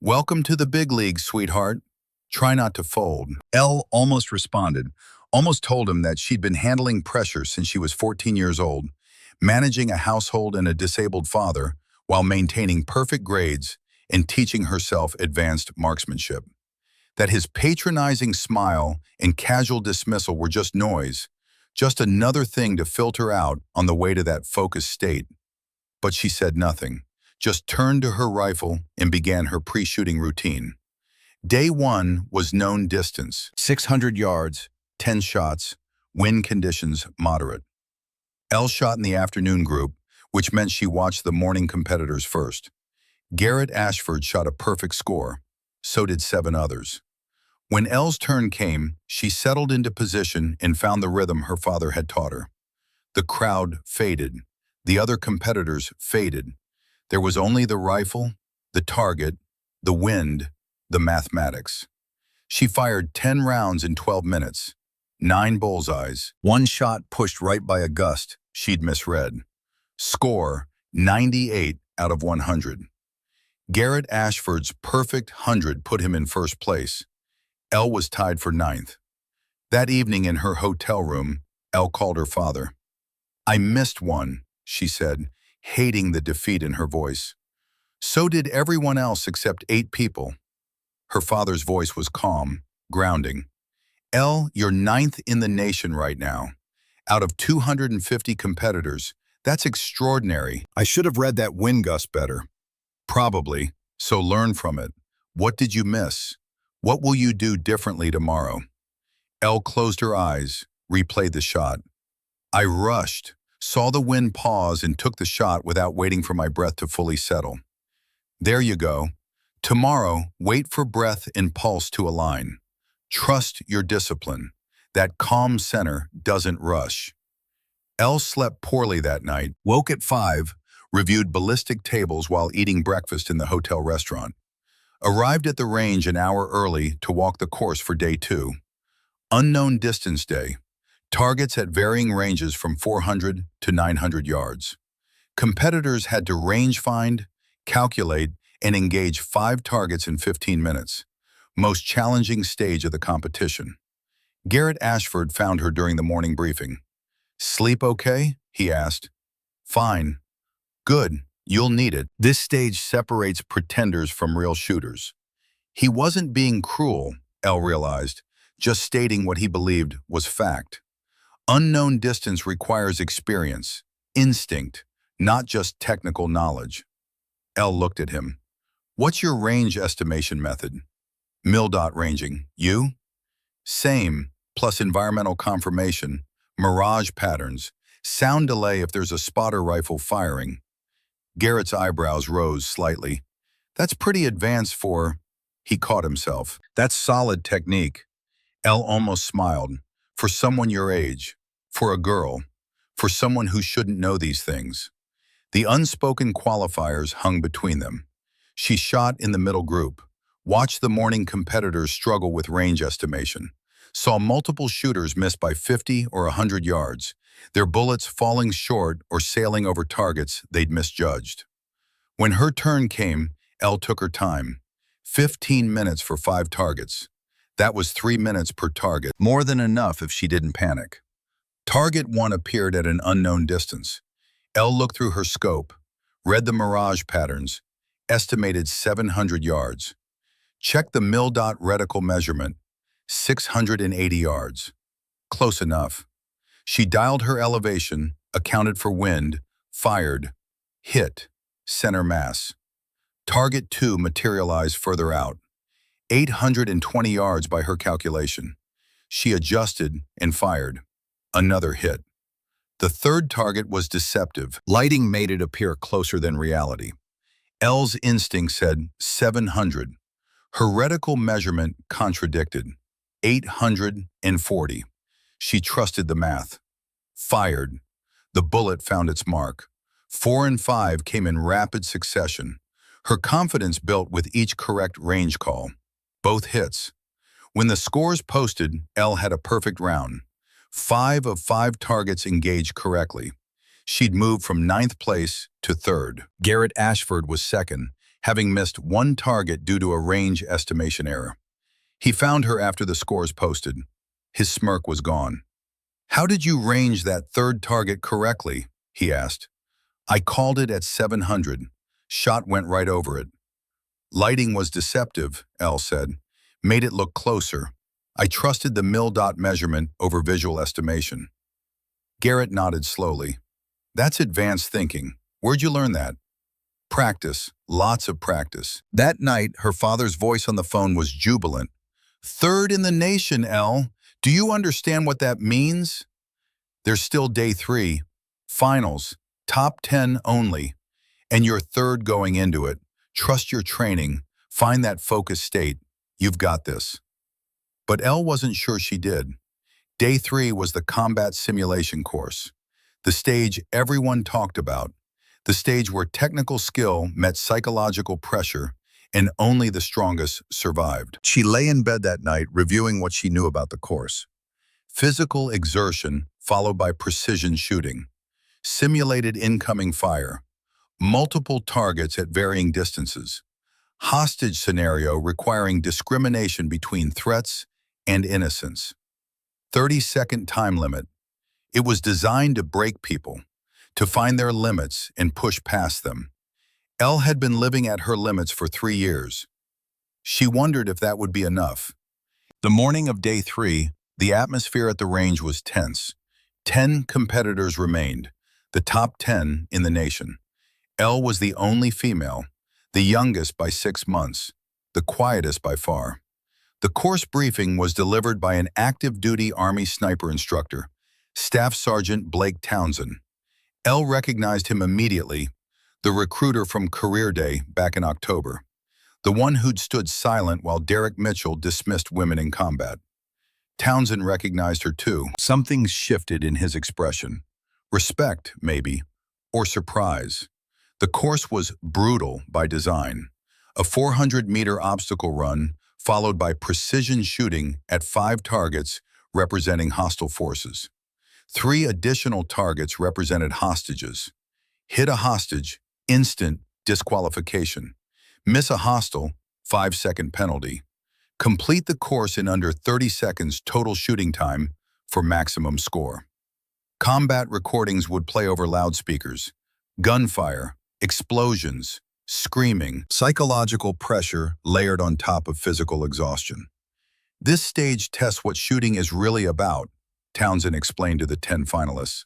"Welcome to the big leagues, sweetheart. Try not to fold." Elle almost responded, almost told him that she'd been handling pressure since she was 14 years old, managing a household and a disabled father while maintaining perfect grades and teaching herself advanced marksmanship. That his patronizing smile and casual dismissal were just noise, just another thing to filter out on the way to that focused state. But she said nothing, just turned to her rifle and began her pre-shooting routine. Day one was known distance, 600 yards, 10 shots, wind conditions moderate. Elle shot in the afternoon group, which meant she watched the morning competitors first. Garrett Ashford shot a perfect score. So did 7 others. When Elle's turn came, she settled into position and found the rhythm her father had taught her. The crowd faded. The other competitors faded. There was only the rifle, the target, the wind, the mathematics. She fired 10 rounds in 12 minutes, 9 bullseyes, 1 shot pushed right by a gust she'd misread. Score, 98 out of 100. Garrett Ashford's perfect 100 put him in first place. Elle was tied for 9th. That evening in her hotel room, Elle called her father. "I missed one," she said, hating the defeat in her voice. "So did everyone else except 8 people. Her father's voice was calm, grounding. "Elle, you're 9th in the nation right now. Out of 250 competitors, that's extraordinary. I should have read that wind gust better." "Probably, so learn from it. What did you miss? What will you do differently tomorrow?" Elle closed her eyes, replayed the shot. "I rushed, saw the wind pause and took the shot without waiting for my breath to fully settle. There you go. Tomorrow, wait for breath and pulse to align. Trust your discipline. That calm center doesn't rush." Elle slept poorly that night, woke at 5, reviewed ballistic tables while eating breakfast in the hotel restaurant. Arrived at the range an hour early to walk the course for day 2. Unknown distance day. Targets at varying ranges from 400 to 900 yards. Competitors had to range find, calculate, and engage 5 targets in 15 minutes. Most challenging stage of the competition. Garrett Ashford found her during the morning briefing. "Sleep okay?" he asked. "Fine." "Good. You'll need it." This stage separates pretenders from real shooters. He wasn't being cruel, Elle realized, just stating what he believed was fact. Unknown distance requires experience, instinct, not just technical knowledge. Elle looked at him. "What's your range estimation method?" "Mil-dot ranging. You?" "Same, plus environmental confirmation, mirage patterns, sound delay if there's a spotter rifle firing." Garrett's eyebrows rose slightly. "That's pretty advanced for—" He caught himself. "That's solid technique." Elle almost smiled. "For someone your age. For a girl. For someone who shouldn't know these things." The unspoken qualifiers hung between them. She shot in the middle group, watched the morning competitors struggle with range estimation, saw multiple shooters miss by 50 or 100 yards, their bullets falling short or sailing over targets they'd misjudged. When her turn came, Elle took her time. 15 minutes for 5 targets. That was 3 minutes per target, more than enough if she didn't panic. Target 1 appeared at an unknown distance. Elle looked through her scope, read the mirage patterns, estimated 700 yards. Checked the mil-dot reticle measurement, 680 yards. Close enough. She dialed her elevation, accounted for wind, fired, hit, center mass. Target 2 materialized further out, 820 yards by her calculation. She adjusted and fired. Another hit. The third target was deceptive. Lighting made it appear closer than reality. Elle's instinct said 700. Her reticle measurement contradicted. 840. She trusted the math. Fired. The bullet found its mark. 4 and 5 came in rapid succession. Her confidence built with each correct range call. Both hits. When the scores posted, Elle had a perfect round. 5 of 5 targets engaged correctly. She'd moved from 9th place to 3rd. Garrett Ashford was 2nd, having missed 1 target due to a range estimation error. He found her after the scores posted. His smirk was gone. "How did you range that 3rd target correctly?" he asked. "I called it at 700. Shot went right over it." "Lighting was deceptive," Elle said. "Made it look closer. I trusted the mil-dot measurement over visual estimation." Garrett nodded slowly. "That's advanced thinking. Where'd you learn that?" "Practice. Lots of practice." That night, her father's voice on the phone was jubilant. "3rd in the nation, Elle. Do you understand what that means?" "There's still day 3. Finals. Top 10 only. And you're 3rd going into it. Trust your training. Find that focused state. You've got this." But Elle wasn't sure she did. Day 3 was the combat simulation course. The stage everyone talked about. The stage where technical skill met psychological pressure, and only the strongest survived. She lay in bed that night reviewing what she knew about the course. Physical exertion followed by precision shooting. Simulated incoming fire. Multiple targets at varying distances. Hostage scenario requiring discrimination between threats and innocence. 30-second time limit. It was designed to break people, to find their limits and push past them. Elle had been living at her limits for 3 years. She wondered if that would be enough. The morning of day 3, the atmosphere at the range was tense. 10 competitors remained, the top 10 in the nation. Elle was the only female, the youngest by 6 months, the quietest by far. The course briefing was delivered by an active-duty Army sniper instructor, Staff Sergeant Blake Townsend. Elle recognized him immediately, the recruiter from Career Day back in October, the one who'd stood silent while Derek Mitchell dismissed women in combat. Townsend recognized her too. Something shifted in his expression. Respect, maybe, or surprise. The course was brutal by design. A 400-meter obstacle run followed by precision shooting at 5 targets representing hostile forces. 3 additional targets represented hostages. Hit a hostage, instant disqualification. Miss a hostile, 5-second penalty. Complete the course in under 30 seconds total shooting time for maximum score. Combat recordings would play over loudspeakers. Gunfire, explosions, screaming, psychological pressure layered on top of physical exhaustion. "This stage tests what shooting is really about," Townsend explained to the 10 finalists.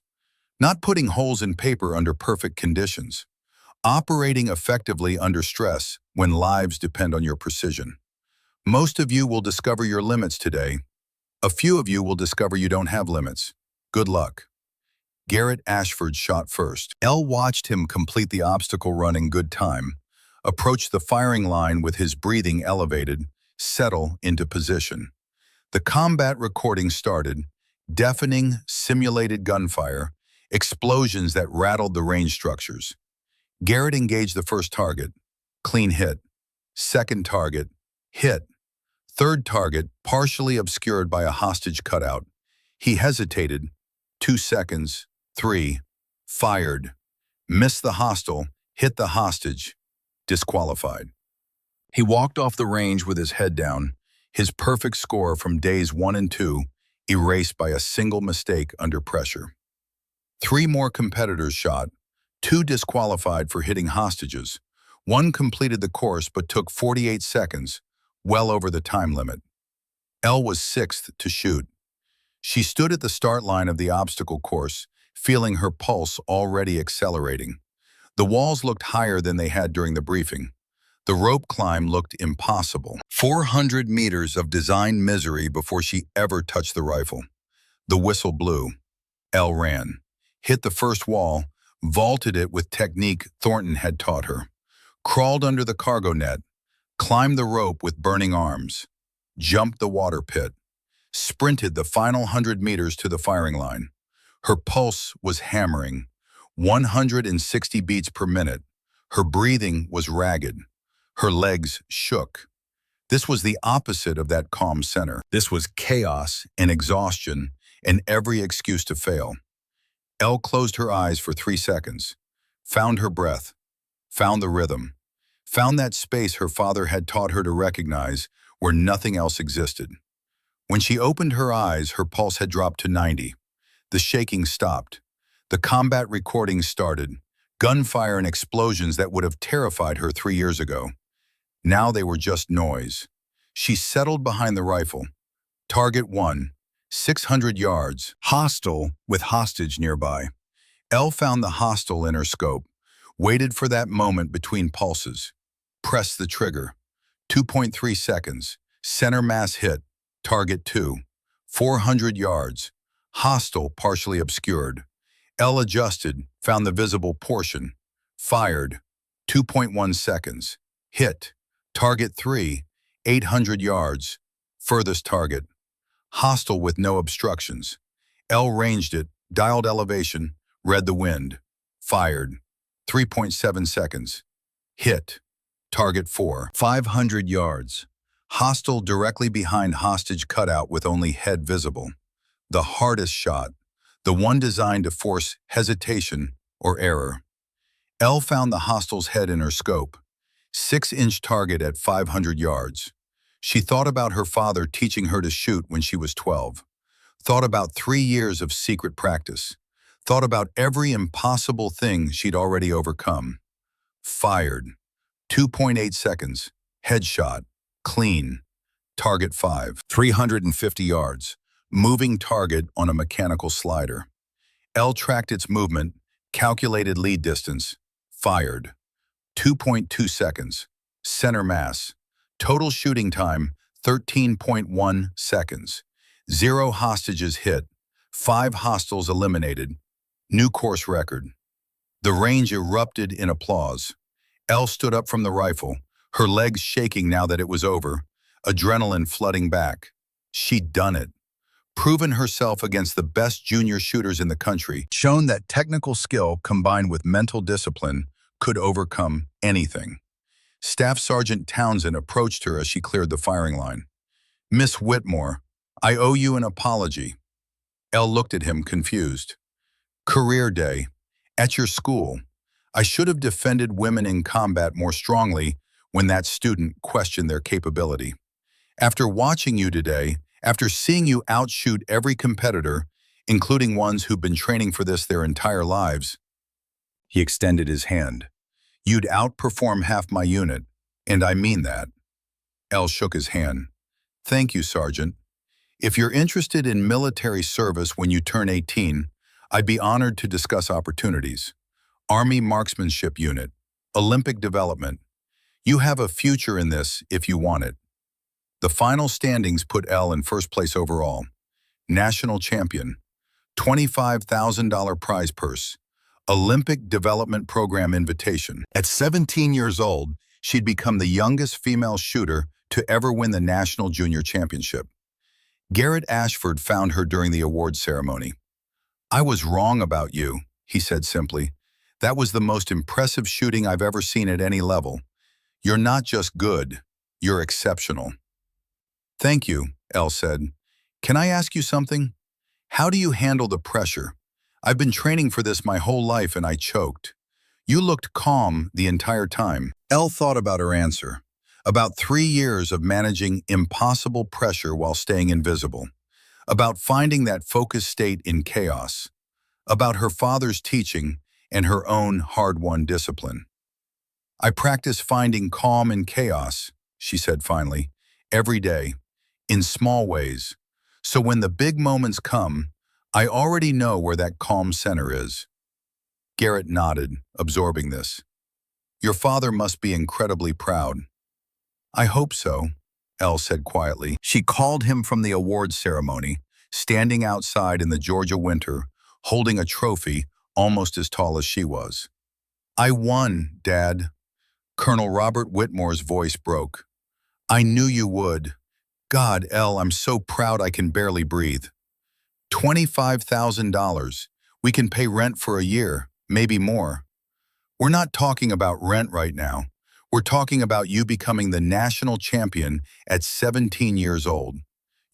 "Not putting holes in paper under perfect conditions. Operating effectively under stress when lives depend on your precision. Most of you will discover your limits today. A few of you will discover you don't have limits. Good luck." Garrett Ashford shot first. Elle watched him complete the obstacle run in good time, approach the firing line with his breathing elevated, settle into position. The combat recording started, deafening, simulated gunfire, explosions that rattled the range structures. Garrett engaged the first target. Clean hit. Second target. Hit. Third target, partially obscured by a hostage cutout. He hesitated. 2 seconds. 3. Fired. Missed the hostile. Hit the hostage. Disqualified. He walked off the range with his head down, his perfect score from days 1 and 2 erased by a single mistake under pressure. 3 more competitors shot, 2 disqualified for hitting hostages. 1 completed the course but took 48 seconds, well over the time limit. Elle was 6th to shoot. She stood at the start line of the obstacle course, feeling her pulse already accelerating. The walls looked higher than they had during the briefing. The rope climb looked impossible. 400 meters of design misery before she ever touched the rifle. The whistle blew. Elle ran, hit the first wall, vaulted it with technique Thornton had taught her, crawled under the cargo net, climbed the rope with burning arms, jumped the water pit, sprinted the final 100 meters to the firing line. Her pulse was hammering, 160 beats per minute. Her breathing was ragged. Her legs shook. This was the opposite of that calm center. This was chaos and exhaustion and every excuse to fail. Elle closed her eyes for 3 seconds, found her breath, found the rhythm, found that space her father had taught her to recognize where nothing else existed. When she opened her eyes, her pulse had dropped to 90. The shaking stopped. The combat recordings started, gunfire and explosions that would have terrified her 3 years ago. Now they were just noise. She settled behind the rifle. Target 1, 600 yards, hostile with hostage nearby. Elle found the hostile in her scope, waited for that moment between pulses, pressed the trigger. 2.3 seconds, center mass hit, target 2, 400 yards, hostile partially obscured. Elle adjusted, found the visible portion, fired, 2.1 seconds, hit, target 3, 800 yards, furthest target, hostile with no obstructions. Elle ranged it, dialed elevation, read the wind, fired, 3.7 seconds, hit, target 4, 500 yards, hostile directly behind hostage cutout with only head visible. The hardest shot, the one designed to force hesitation or error. Elle found the hostile's head in her scope, 6-inch target at 500 yards. She thought about her father teaching her to shoot when she was 12, thought about 3 years of secret practice, thought about every impossible thing she'd already overcome. Fired. 2.8 seconds. Headshot. Clean. Target 5. 350 yards. Moving target on a mechanical slider. Elle tracked its movement, calculated lead distance. Fired. 2.2 seconds. Center mass. Total shooting time, 13.1 seconds. 0 hostages hit. 5 hostiles eliminated. New course record. The range erupted in applause. Elle stood up from the rifle, her legs shaking now that it was over, adrenaline flooding back. She'd done it. Proven herself against the best junior shooters in the country, shown that technical skill combined with mental discipline could overcome anything. Staff Sergeant Townsend approached her as she cleared the firing line. "Miss Whitmore, I owe you an apology." Elle looked at him, confused. "Career day. At your school. I should have defended women in combat more strongly when that student questioned their capability. After watching you today, after seeing you outshoot every competitor, including ones who've been training for this their entire lives," he extended his hand, "you'd outperform half my unit, and I mean that." Elle shook his hand. "Thank you, Sergeant. If you're interested in military service when you turn 18, I'd be honored to discuss opportunities. Army Marksmanship Unit, Olympic Development. You have a future in this if you want it." The final standings put Elle in first place overall. National champion, $25,000 prize purse, Olympic Development Program invitation. At 17 years old, she'd become the youngest female shooter to ever win the National Junior Championship. Garrett Ashford found her during the awards ceremony. "I was wrong about you," he said simply. "That was the most impressive shooting I've ever seen at any level. You're not just good, you're exceptional." "Thank you," Elle said. "Can I ask you something? How do you handle the pressure? I've been training for this my whole life and I choked." "You looked calm the entire time." Elle thought about her answer. About 3 years of managing impossible pressure while staying invisible. About finding that focused state in chaos. About her father's teaching and her own hard-won discipline. "I practice finding calm in chaos," she said finally, "every day, in small ways. So when the big moments come, I already know where that calm center is." Garrett nodded, absorbing this. Your father must be incredibly proud. I hope so, Elle said quietly. She called him from the awards ceremony, standing outside in the Georgia winter, holding a trophy almost as tall as she was. I won, Dad. Colonel Robert Whitmore's voice broke. I knew you would. God, Elle, I'm so proud I can barely breathe. $25,000. We can pay rent for a year, maybe more. We're not talking about rent right now. We're talking about you becoming the national champion at 17 years old.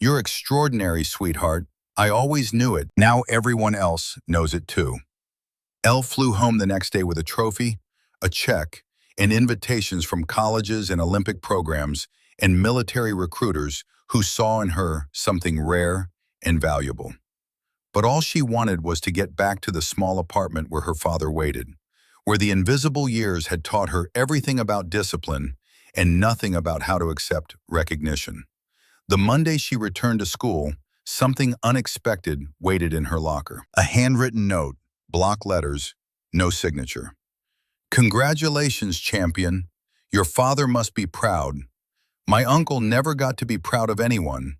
You're extraordinary, sweetheart. I always knew it. Now everyone else knows it too. Elle flew home the next day with a trophy, a check, and invitations from colleges and Olympic programs and military recruiters who saw in her something rare and valuable. But all she wanted was to get back to the small apartment where her father waited, where the invisible years had taught her everything about discipline and nothing about how to accept recognition. The Monday she returned to school, something unexpected waited in her locker. A handwritten note, block letters, no signature. Congratulations, champion. Your father must be proud. My uncle never got to be proud of anyone.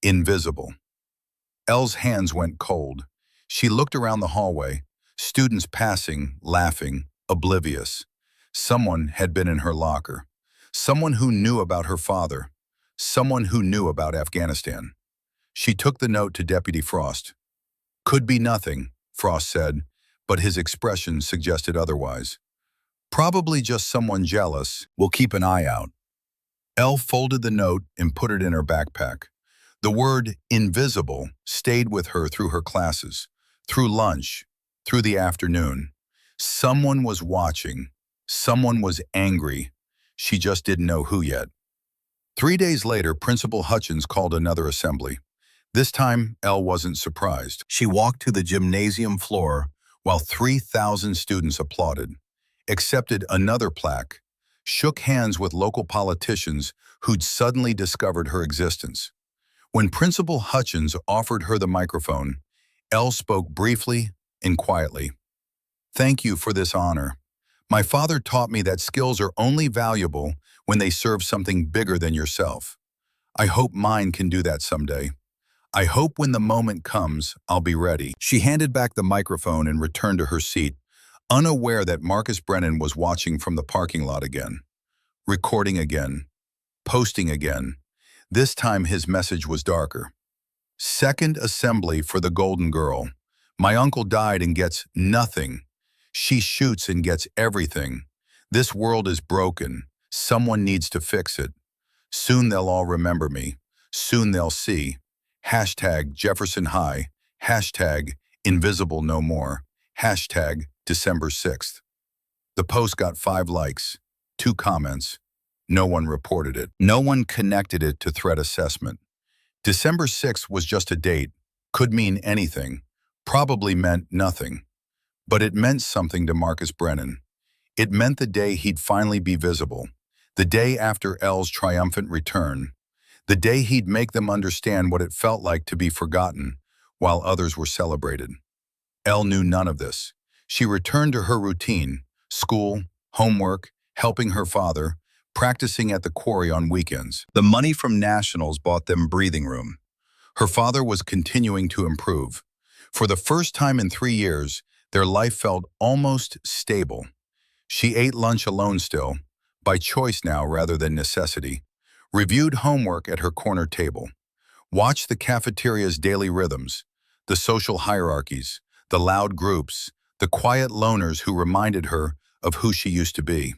Invisible. Elle's hands went cold. She looked around the hallway, students passing, laughing, oblivious. Someone had been in her locker. Someone who knew about her father. Someone who knew about Afghanistan. She took the note to Deputy Frost. Could be nothing, Frost said, but his expression suggested otherwise. Probably just someone jealous. We'll keep an eye out. Elle folded the note and put it in her backpack. The word invisible stayed with her through her classes, through lunch, through the afternoon. Someone was watching. Someone was angry. She just didn't know who yet. 3 days later, Principal Hutchins called another assembly. This time, Elle wasn't surprised. She walked to the gymnasium floor while 3,000 students applauded, accepted another plaque, shook hands with local politicians who'd suddenly discovered her existence. When Principal Hutchins offered her the microphone, Elle spoke briefly and quietly. Thank you for this honor. My father taught me that skills are only valuable when they serve something bigger than yourself. I hope mine can do that someday. I hope when the moment comes, I'll be ready. She handed back the microphone and returned to her seat, unaware that Marcus Brennan was watching from the parking lot again. Recording again. Posting again. This time his message was darker. Second assembly for the Golden Girl. My uncle died and gets nothing. She shoots and gets everything. This world is broken. Someone needs to fix it. Soon they'll all remember me. Soon they'll see. Hashtag Jefferson High. Hashtag Invisible No More. Hashtag December 6th. The post got 5 likes, 2 comments. No one reported it. No one connected it to threat assessment. December 6th was just a date. Could mean anything. Probably meant nothing. But it meant something to Marcus Brennan. It meant the day he'd finally be visible. The day after Elle's triumphant return. The day he'd make them understand what it felt like to be forgotten while others were celebrated. Elle knew none of this. She returned to her routine, school, homework, helping her father, practicing at the quarry on weekends. The money from nationals bought them breathing room. Her father was continuing to improve. For the first time in 3 years, their life felt almost stable. She ate lunch alone still, by choice now rather than necessity, reviewed homework at her corner table, watched the cafeteria's daily rhythms, the social hierarchies, the loud groups, the quiet loners who reminded her of who she used to be.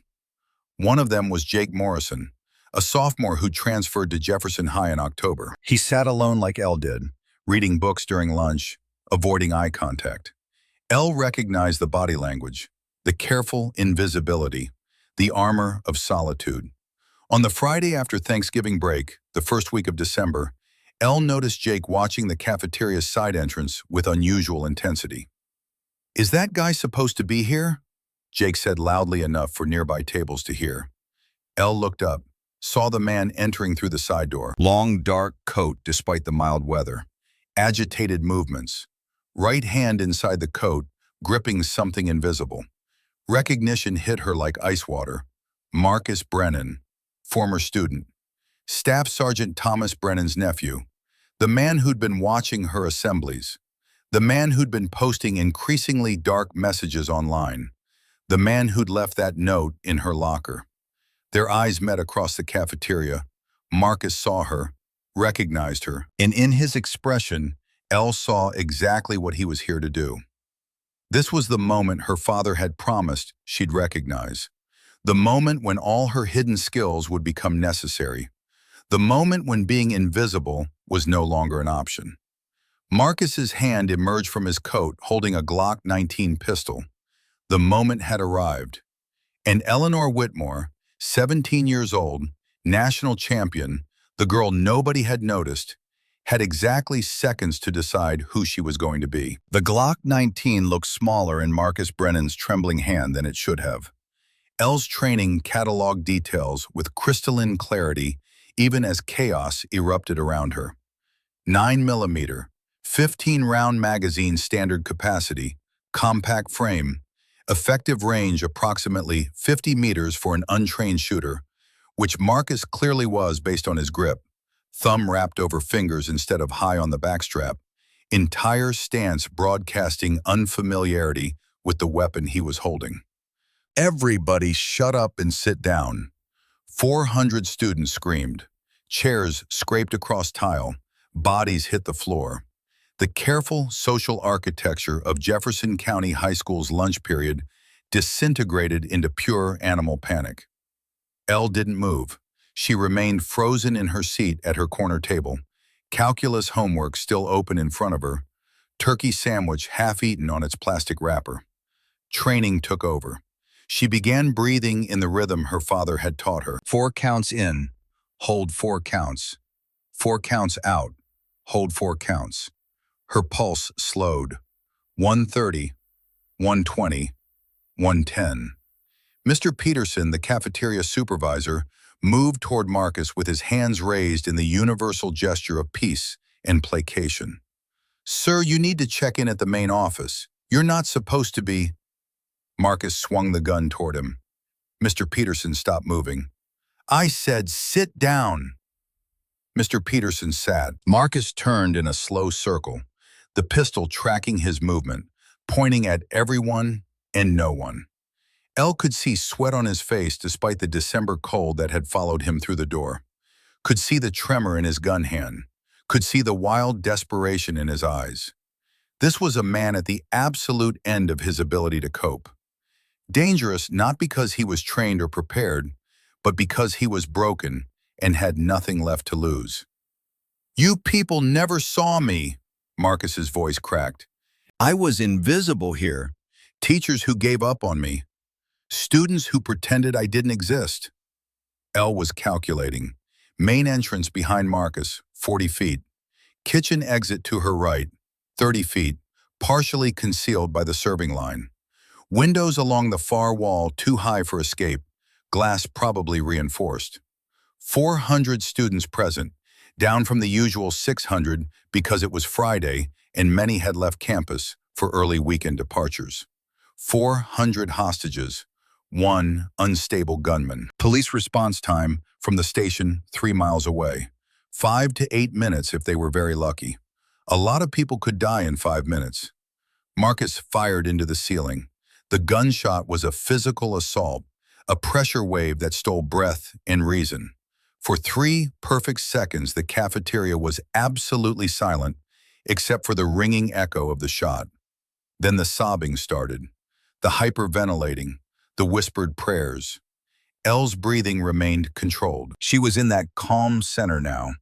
One of them was Jake Morrison, a sophomore who transferred to Jefferson High in October. He sat alone like Elle did, reading books during lunch, avoiding eye contact. Elle recognized the body language, the careful invisibility, the armor of solitude. On the Friday after Thanksgiving break, the first week of December, Elle noticed Jake watching the cafeteria's side entrance with unusual intensity. Is that guy supposed to be here? Jake said loudly enough for nearby tables to hear. Elle looked up, saw the man entering through the side door. Long, dark coat despite the mild weather. Agitated movements. Right hand inside the coat, gripping something invisible. Recognition hit her like ice water. Marcus Brennan, former student. Staff Sergeant Thomas Brennan's nephew. The man who'd been watching her assemblies. The man who'd been posting increasingly dark messages online. The man who'd left that note in her locker. Their eyes met across the cafeteria. Marcus saw her, recognized her, and in his expression, Elle saw exactly what he was here to do. This was the moment her father had promised she'd recognize. The moment when all her hidden skills would become necessary. The moment when being invisible was no longer an option. Marcus's hand emerged from his coat holding a Glock 19 pistol. The moment had arrived. And Eleanor Whitmore, 17 years old, national champion, the girl nobody had noticed, had exactly seconds to decide who she was going to be. The Glock 19 looked smaller in Marcus Brennan's trembling hand than it should have. Elle's training cataloged details with crystalline clarity even as chaos erupted around her. 9mm, 15-round magazine standard capacity, compact frame, effective range approximately 50 meters for an untrained shooter, which Marcus clearly was based on his grip, thumb wrapped over fingers instead of high on the backstrap, entire stance broadcasting unfamiliarity with the weapon he was holding. Everybody shut up and sit down. 400 students screamed. Chairs scraped across tile. Bodies hit the floor. The careful social architecture of Jefferson County High School's lunch period disintegrated into pure animal panic. Elle didn't move. She remained frozen in her seat at her corner table, calculus homework still open in front of her, turkey sandwich half-eaten on its plastic wrapper. Training took over. She began breathing in the rhythm her father had taught her. 4 counts in, hold 4 counts. 4 counts out, hold 4 counts. Her pulse slowed. 130, 120, 110. Mr. Peterson, the cafeteria supervisor, moved toward Marcus with his hands raised in the universal gesture of peace and placation. "Sir, you need to check in at the main office. You're not supposed to be—" Marcus swung the gun toward him. Mr. Peterson stopped moving. "I said sit down." Mr. Peterson sat. Marcus turned in a slow circle, the pistol tracking his movement, pointing at everyone and no one. Elle could see sweat on his face despite the December cold that had followed him through the door. Could see the tremor in his gun hand. Could see the wild desperation in his eyes. This was a man at the absolute end of his ability to cope. Dangerous not because he was trained or prepared, but because he was broken and had nothing left to lose. "You people never saw me," Marcus's voice cracked. "I was invisible here. Teachers who gave up on me. Students who pretended I didn't exist." Elle was calculating. Main entrance behind Marcus, 40 feet. Kitchen exit to her right, 30 feet, partially concealed by the serving line. Windows along the far wall too high for escape, glass probably reinforced. 400 students present, down from the usual 600 because it was Friday and many had left campus for early weekend departures. 400 hostages, 1 unstable gunman. Police response time from the station 3 miles away. 5 to 8 minutes if they were very lucky. A lot of people could die in 5 minutes. Marcus fired into the ceiling. The gunshot was a physical assault, a pressure wave that stole breath and reason. For 3 perfect seconds, the cafeteria was absolutely silent, except for the ringing echo of the shot. Then the sobbing started, the hyperventilating, the whispered prayers. Elle's breathing remained controlled. She was in that calm center now,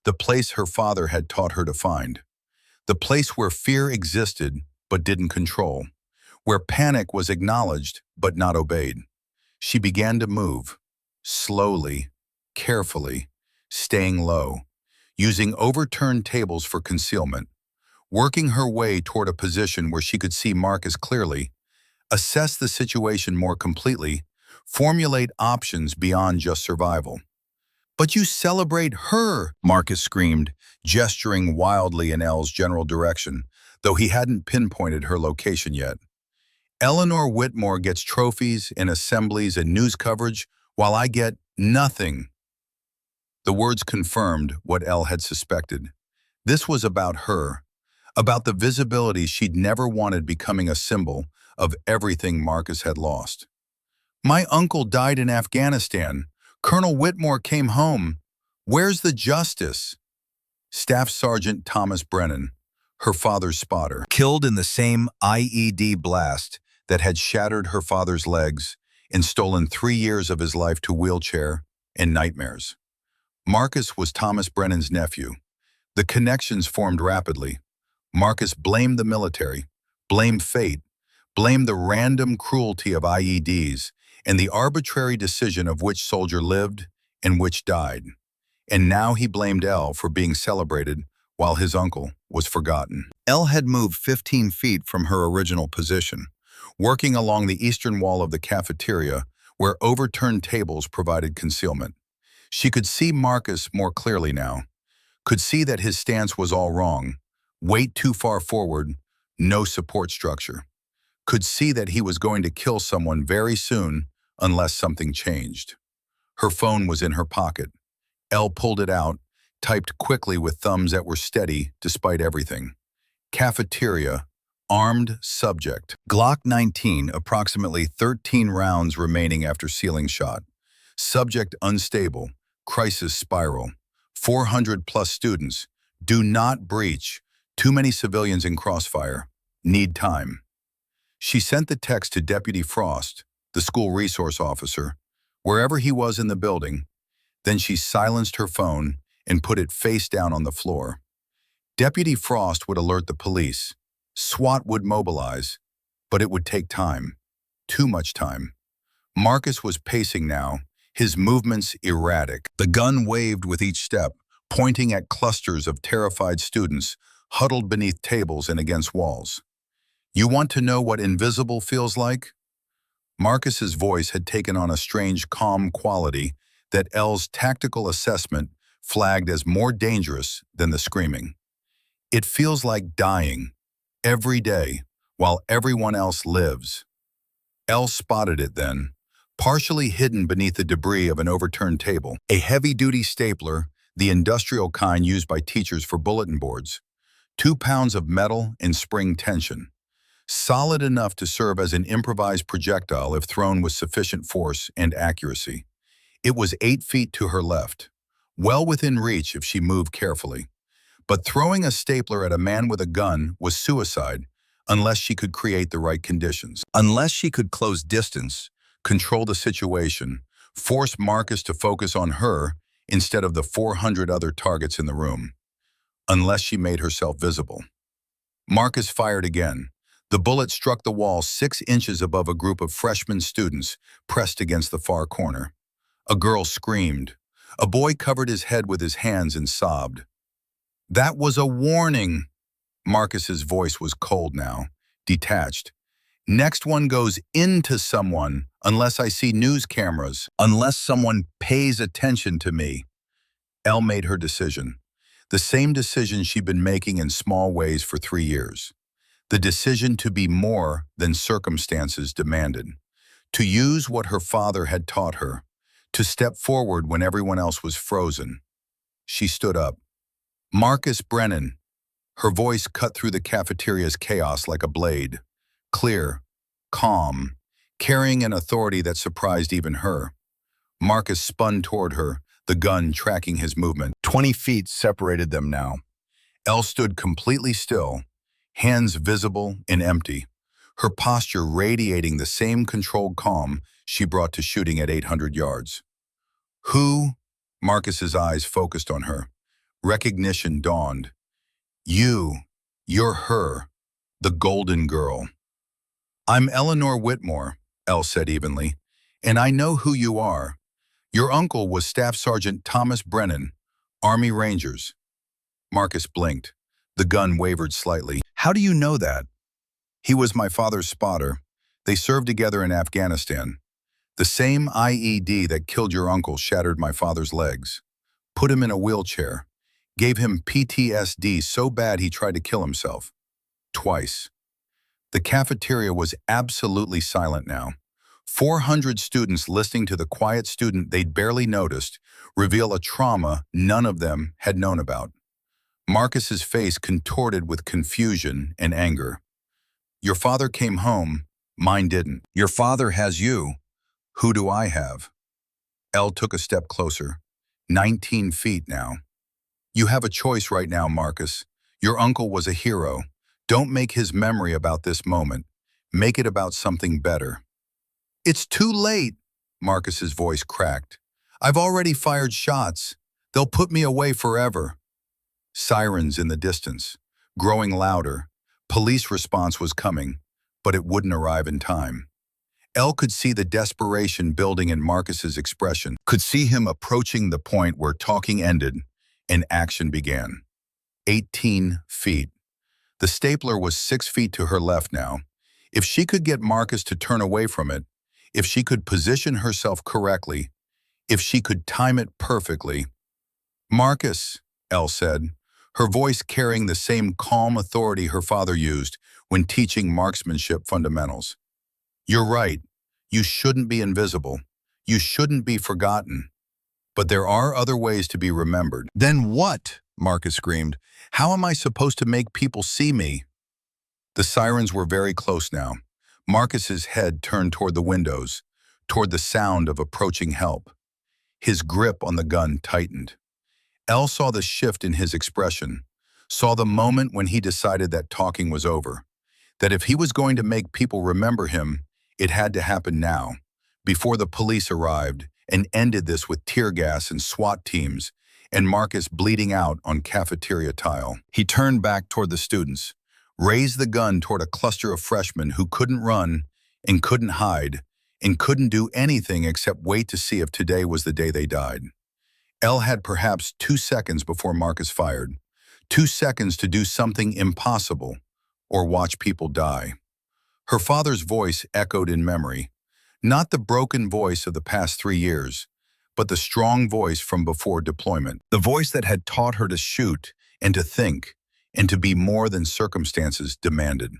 the place her father had taught her to find. The place where fear existed but didn't control, where panic was acknowledged but not obeyed. She began to move, slowly, carefully, staying low, using overturned tables for concealment, working her way toward a position where she could see Marcus clearly, assess the situation more completely, formulate options beyond just survival. "But you celebrate her," Marcus screamed, gesturing wildly in Elle's general direction, though he hadn't pinpointed her location yet. Eleanor Whitmore gets trophies and assemblies and news coverage, while I get nothing. The words confirmed what Elle had suspected. This was about her, about the visibility she'd never wanted becoming a symbol of everything Marcus had lost. My uncle died in Afghanistan. Colonel Whitmore came home. Where's the justice? Staff Sergeant Thomas Brennan, her father's spotter, killed in the same IED blast that had shattered her father's legs and stolen 3 years of his life to wheelchair and nightmares. Marcus was Thomas Brennan's nephew. The connections formed rapidly. Marcus blamed the military, blamed fate, blamed the random cruelty of IEDs, and the arbitrary decision of which soldier lived and which died. And now he blamed Elle for being celebrated while his uncle was forgotten. Elle had moved 15 feet from her original position, working along the eastern wall of the cafeteria where overturned tables provided concealment. She could see Marcus more clearly now, could see that his stance was all wrong, weight too far forward, no support structure. Could see that he was going to kill someone very soon unless something changed. Her phone was in her pocket. Elle pulled it out, typed quickly with thumbs that were steady despite everything. Cafeteria, armed subject. Glock 19, approximately 13 rounds remaining after ceiling shot. Subject unstable, crisis spiral. 400 plus students. Do not breach. Too many civilians in crossfire. Need time. She sent the text to Deputy Frost, the school resource officer, wherever he was in the building. Then she silenced her phone and put it face down on the floor. Deputy Frost would alert the police. SWAT would mobilize, but it would take time. Too much time. Marcus was pacing now, his movements erratic. The gun waved with each step, pointing at clusters of terrified students huddled beneath tables and against walls. You want to know what invisible feels like? Marcus's voice had taken on a strange, calm quality that Elle's tactical assessment flagged as more dangerous than the screaming. It feels like dying, every day, while everyone else lives. Elle spotted it then, partially hidden beneath the debris of an overturned table. A heavy-duty stapler, the industrial kind used by teachers for bulletin boards. 2 pounds of metal and spring tension. Solid enough to serve as an improvised projectile if thrown with sufficient force and accuracy. It was 8 feet to her left, well within reach if she moved carefully. But throwing a stapler at a man with a gun was suicide unless she could create the right conditions. Unless she could close distance, control the situation, force Marcus to focus on her instead of the 400 other targets in the room. Unless she made herself visible. Marcus fired again. The bullet struck the wall 6 inches above a group of freshman students pressed against the far corner. A girl screamed. A boy covered his head with his hands and sobbed. That was a warning. Marcus's voice was cold now, detached. Next one goes into someone unless I see news cameras, unless someone pays attention to me. Elle made her decision. The same decision she'd been making in small ways for 3 years. The decision to be more than circumstances demanded. To use what her father had taught her. To step forward when everyone else was frozen. She stood up. Marcus Brennan. Her voice cut through the cafeteria's chaos like a blade. Clear, calm, carrying an authority that surprised even her. Marcus spun toward her, the gun tracking his movement. 20 feet separated them now. Elle stood completely still, hands visible and empty, her posture radiating the same controlled calm she brought to shooting at 800 yards. Who? Marcus's eyes focused on her. Recognition dawned. You're her, the golden girl. I'm Eleanor Whitmore, Elle said evenly, and I know who you are. Your uncle was Staff Sergeant Thomas Brennan, Army Rangers. Marcus blinked. The gun wavered slightly. How do you know that? He was my father's spotter. They served together in Afghanistan. The same IED that killed your uncle shattered my father's legs. Put him in a wheelchair. Gave him PTSD so bad he tried to kill himself. Twice. The cafeteria was absolutely silent now. 400 students listening to the quiet student they'd barely noticed reveal a trauma none of them had known about. Marcus's face contorted with confusion and anger. Your father came home, mine didn't. Your father has you. Who do I have? Elle took a step closer. 19 feet now. You have a choice right now, Marcus. Your uncle was a hero. Don't make his memory about this moment. Make it about something better. It's too late, Marcus's voice cracked. I've already fired shots. They'll put me away forever. Sirens in the distance, growing louder. Police response was coming, but it wouldn't arrive in time. Elle could see the desperation building in Marcus's expression, could see him approaching the point where talking ended and action began. 18 feet. The stapler was 6 feet to her left now. If she could get Marcus to turn away from it, if she could position herself correctly, if she could time it perfectly. Marcus, Elle said, her voice carrying the same calm authority her father used when teaching marksmanship fundamentals. You're right. You shouldn't be invisible. You shouldn't be forgotten. But there are other ways to be remembered. Then what? Marcus screamed. How am I supposed to make people see me? The sirens were very close now. Marcus's head turned toward the windows, toward the sound of approaching help. His grip on the gun tightened. Elle saw the shift in his expression, saw the moment when he decided that talking was over, that if he was going to make people remember him, it had to happen now, before the police arrived and ended this with tear gas and SWAT teams and Marcus bleeding out on cafeteria tile. He turned back toward the students, raised the gun toward a cluster of freshmen who couldn't run and couldn't hide and couldn't do anything except wait to see if today was the day they died. Elle had perhaps 2 seconds before Marcus fired, 2 seconds to do something impossible or watch people die. Her father's voice echoed in memory, not the broken voice of the past 3 years, but the strong voice from before deployment, the voice that had taught her to shoot and to think and to be more than circumstances demanded.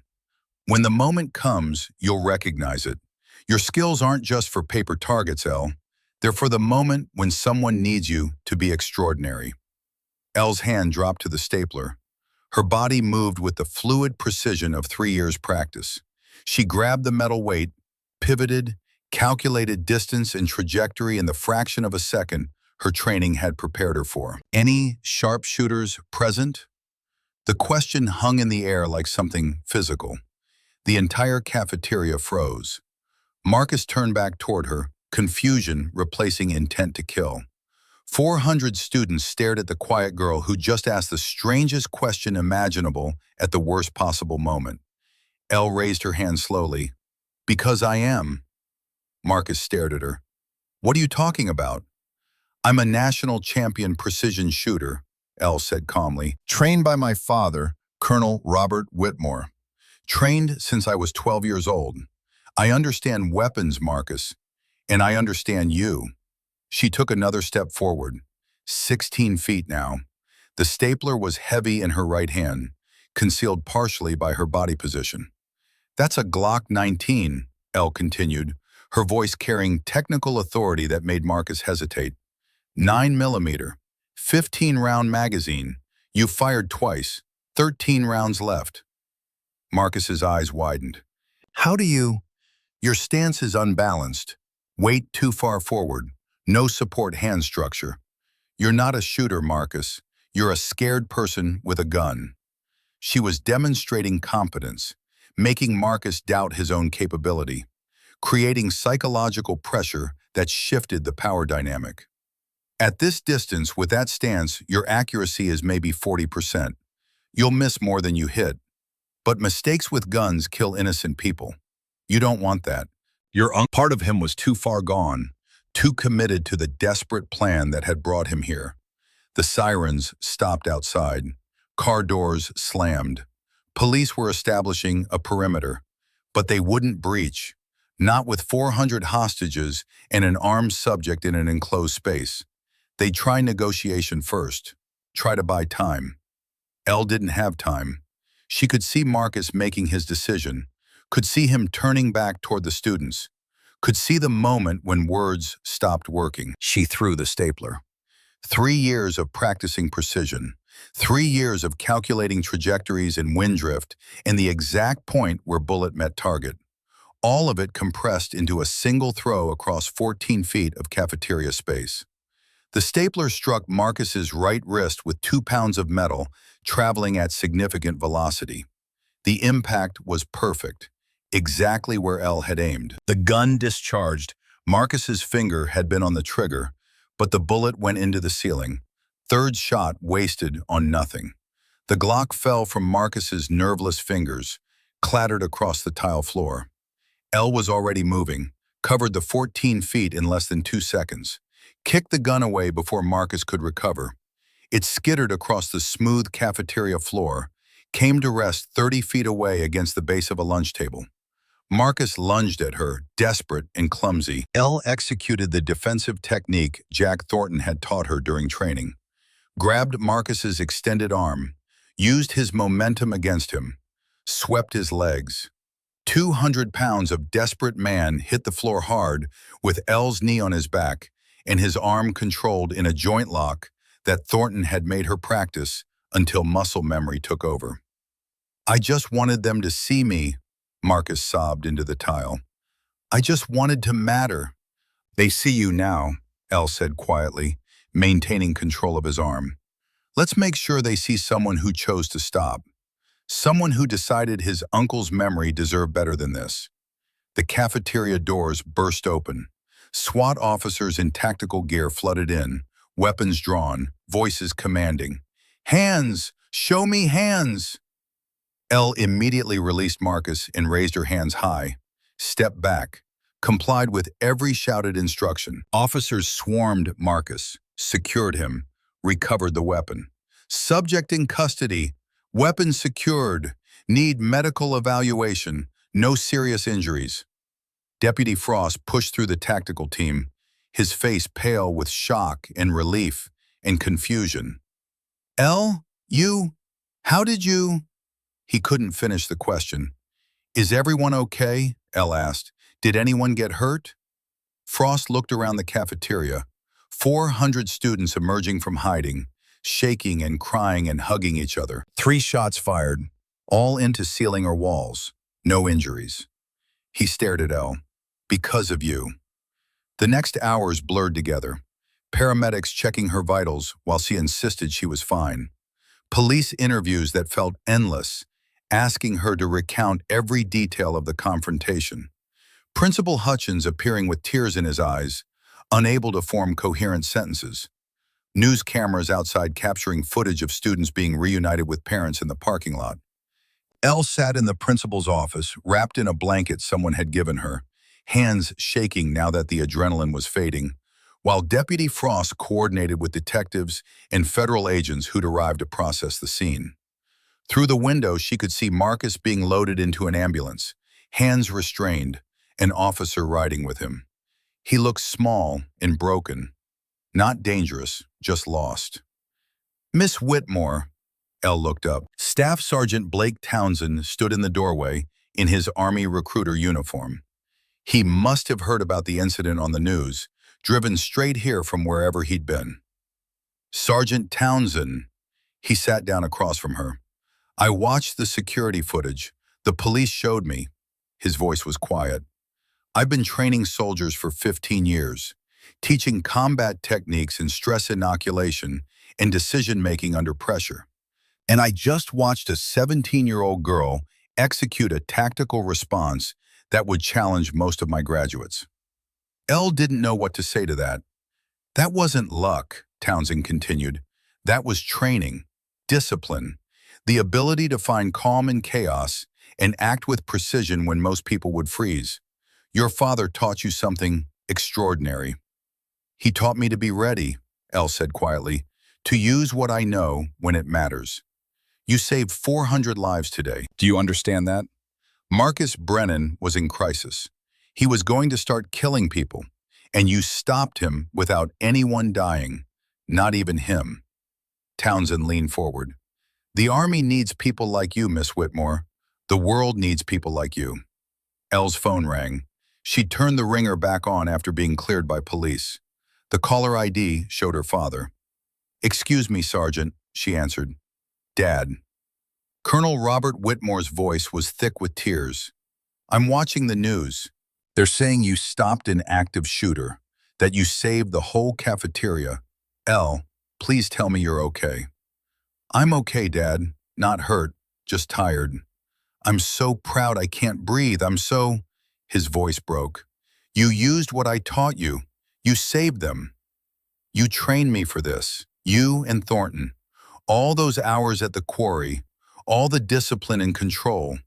When the moment comes, you'll recognize it. Your skills aren't just for paper targets, Elle. They're for the moment when someone needs you to be extraordinary. Elle's hand dropped to the stapler. Her body moved with the fluid precision of 3 years' practice. She grabbed the metal weight, pivoted, calculated distance and trajectory in the fraction of a second her training had prepared her for. Any sharpshooters present? The question hung in the air like something physical. The entire cafeteria froze. Marcus turned back toward her, confusion replacing intent to kill. 400 students stared at the quiet girl who just asked the strangest question imaginable at the worst possible moment. Elle raised her hand slowly. Because I am. Marcus stared at her. What are you talking about? I'm a national champion precision shooter, Elle said calmly. Trained by my father, Colonel Robert Whitmore. Trained since I was 12 years old. I understand weapons, Marcus, and I understand you. She took another step forward, 16 feet now. The stapler was heavy in her right hand, concealed partially by her body position. That's a Glock 19, Elle continued, her voice carrying technical authority that made Marcus hesitate. 9mm, 15-round magazine. You fired twice, 13 rounds left. Marcus's eyes widened. How do you? Your stance is unbalanced. Weight too far forward. No support hand structure. You're not a shooter, Marcus. You're a scared person with a gun. She was demonstrating competence, making Marcus doubt his own capability, creating psychological pressure that shifted the power dynamic. At this distance, with that stance, your accuracy is maybe 40%. You'll miss more than you hit. But mistakes with guns kill innocent people. You don't want that. Part of him was too far gone, too committed to the desperate plan that had brought him here. The sirens stopped outside. Car doors slammed. Police were establishing a perimeter, but they wouldn't breach, not with 400 hostages and an armed subject in an enclosed space. They'd try negotiation first, try to buy time. Elle didn't have time. She could see Marcus making his decision, could see him turning back toward the students, could see the moment when words stopped working. She threw the stapler. 3 years of practicing precision, 3 years of calculating trajectories and wind drift, and the exact point where bullet met target. All of it compressed into a single throw across 14 feet of cafeteria space. The stapler struck Marcus's right wrist with 2 pounds of metal, traveling at significant velocity. The impact was perfect, exactly where Elle had aimed. The gun discharged. Marcus's finger had been on the trigger, but the bullet went into the ceiling. Third shot wasted on nothing. The Glock fell from Marcus's nerveless fingers, clattered across the tile floor. Elle was already moving, covered the 14 feet in less than 2 seconds, kicked the gun away before Marcus could recover. It skittered across the smooth cafeteria floor, came to rest 30 feet away against the base of a lunch table. Marcus lunged at her, desperate and clumsy. Elle executed the defensive technique Jack Thornton had taught her during training. Grabbed Marcus's extended arm, used his momentum against him, swept his legs. 200 pounds of desperate man hit the floor hard with Elle's knee on his back and his arm controlled in a joint lock that Thornton had made her practice until muscle memory took over. "I just wanted them to see me," Marcus sobbed into the tile. "I just wanted to matter." "They see you now," Elle said quietly, maintaining control of his arm. "Let's make sure they see someone who chose to stop. Someone who decided his uncle's memory deserved better than this." The cafeteria doors burst open. SWAT officers in tactical gear flooded in, weapons drawn, voices commanding. "Hands! Show me hands!" Elle immediately released Marcus and raised her hands high, stepped back, complied with every shouted instruction. Officers swarmed Marcus, secured him, recovered the weapon. "Subject in custody. Weapon secured. Need medical evaluation. No serious injuries." Deputy Frost pushed through the tactical team, his face pale with shock and relief and confusion. "Elle, how did you?" He couldn't finish the question. "Is everyone okay?" Elle asked. "Did anyone get hurt?" Frost looked around the cafeteria. 400 students emerging from hiding, shaking and crying and hugging each other. 3 shots fired, all into ceiling or walls. No injuries. He stared at Elle. "Because of you." The next hours blurred together. Paramedics checking her vitals while she insisted she was fine. Police interviews that felt endless, asking her to recount every detail of the confrontation. Principal Hutchins appearing with tears in his eyes, unable to form coherent sentences. News cameras outside capturing footage of students being reunited with parents in the parking lot. Elle sat in the principal's office, wrapped in a blanket someone had given her, hands shaking now that the adrenaline was fading, while Deputy Frost coordinated with detectives and federal agents who'd arrived to process the scene. Through the window, she could see Marcus being loaded into an ambulance, hands restrained, an officer riding with him. He looked small and broken. Not dangerous, just lost. "Miss Whitmore," Elle looked up. Staff Sergeant Blake Townsend stood in the doorway in his Army recruiter uniform. He must have heard about the incident on the news, driven straight here from wherever he'd been. "Sergeant Townsend." He sat down across from her. "I watched the security footage. The police showed me." His voice was quiet. "I've been training soldiers for 15 years, teaching combat techniques in stress inoculation and decision-making under pressure. And I just watched a 17-year-old girl execute a tactical response that would challenge most of my graduates." Elle didn't know what to say to that. "That wasn't luck," Townsend continued. "That was training, discipline, the ability to find calm in chaos and act with precision when most people would freeze. Your father taught you something extraordinary." "He taught me to be ready," Elle said quietly, "to use what I know when it matters. You saved 400 lives today. Do you understand that?" Marcus Brennan was in crisis. He was going to start killing people, and you stopped him without anyone dying, not even him. Townsend leaned forward. "The Army needs people like you, Miss Whitmore. The world needs people like you." Elle's phone rang. She turned the ringer back on after being cleared by police. The caller ID showed her father. "Excuse me, Sergeant," she answered. "Dad." Colonel Robert Whitmore's voice was thick with tears. "I'm watching the news. They're saying you stopped an active shooter, that you saved the whole cafeteria. Elle, please tell me you're okay." "I'm okay, Dad. Not hurt, just tired. I'm so proud I can't breathe. His voice broke. "You used what I taught you. You saved them. You trained me for this. You and Thornton. All those hours at the quarry, all the discipline and control.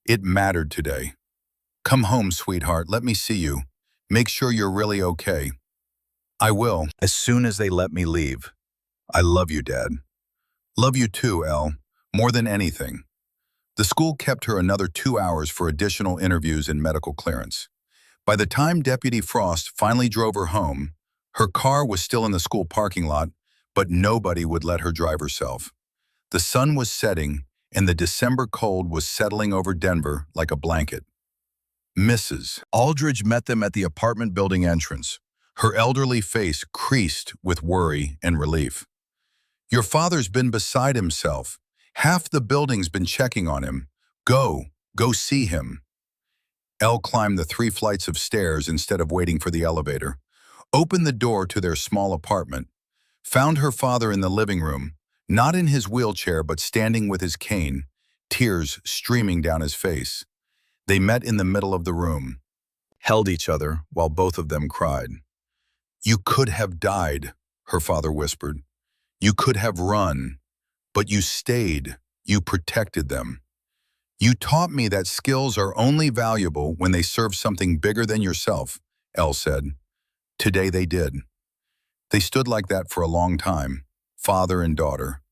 It mattered today. Come home, sweetheart. Let me see you. Make sure you're really okay." "I will, as soon as they let me leave. I love you, Dad." "Love you too, Elle. More than anything." The school kept her another 2 hours for additional interviews and medical clearance. By the time Deputy Frost finally drove her home, her car was still in the school parking lot, but nobody would let her drive herself. The sun was setting, and the December cold was settling over Denver like a blanket. Mrs. Aldridge met them at the apartment building entrance, her elderly face creased with worry and relief. "Your father's been beside himself. Half the building's been checking on him. Go see him." Elle climbed the 3 flights of stairs instead of waiting for the elevator, opened the door to their small apartment, found her father in the living room, not in his wheelchair but standing with his cane, tears streaming down his face. They met in the middle of the room, held each other while both of them cried. "You could have died," her father whispered. "You could have run, but you stayed. You protected them. You taught me that skills are only valuable when they serve something bigger than yourself," Elle said. Today they did. They stood like that for a long time, father and daughter,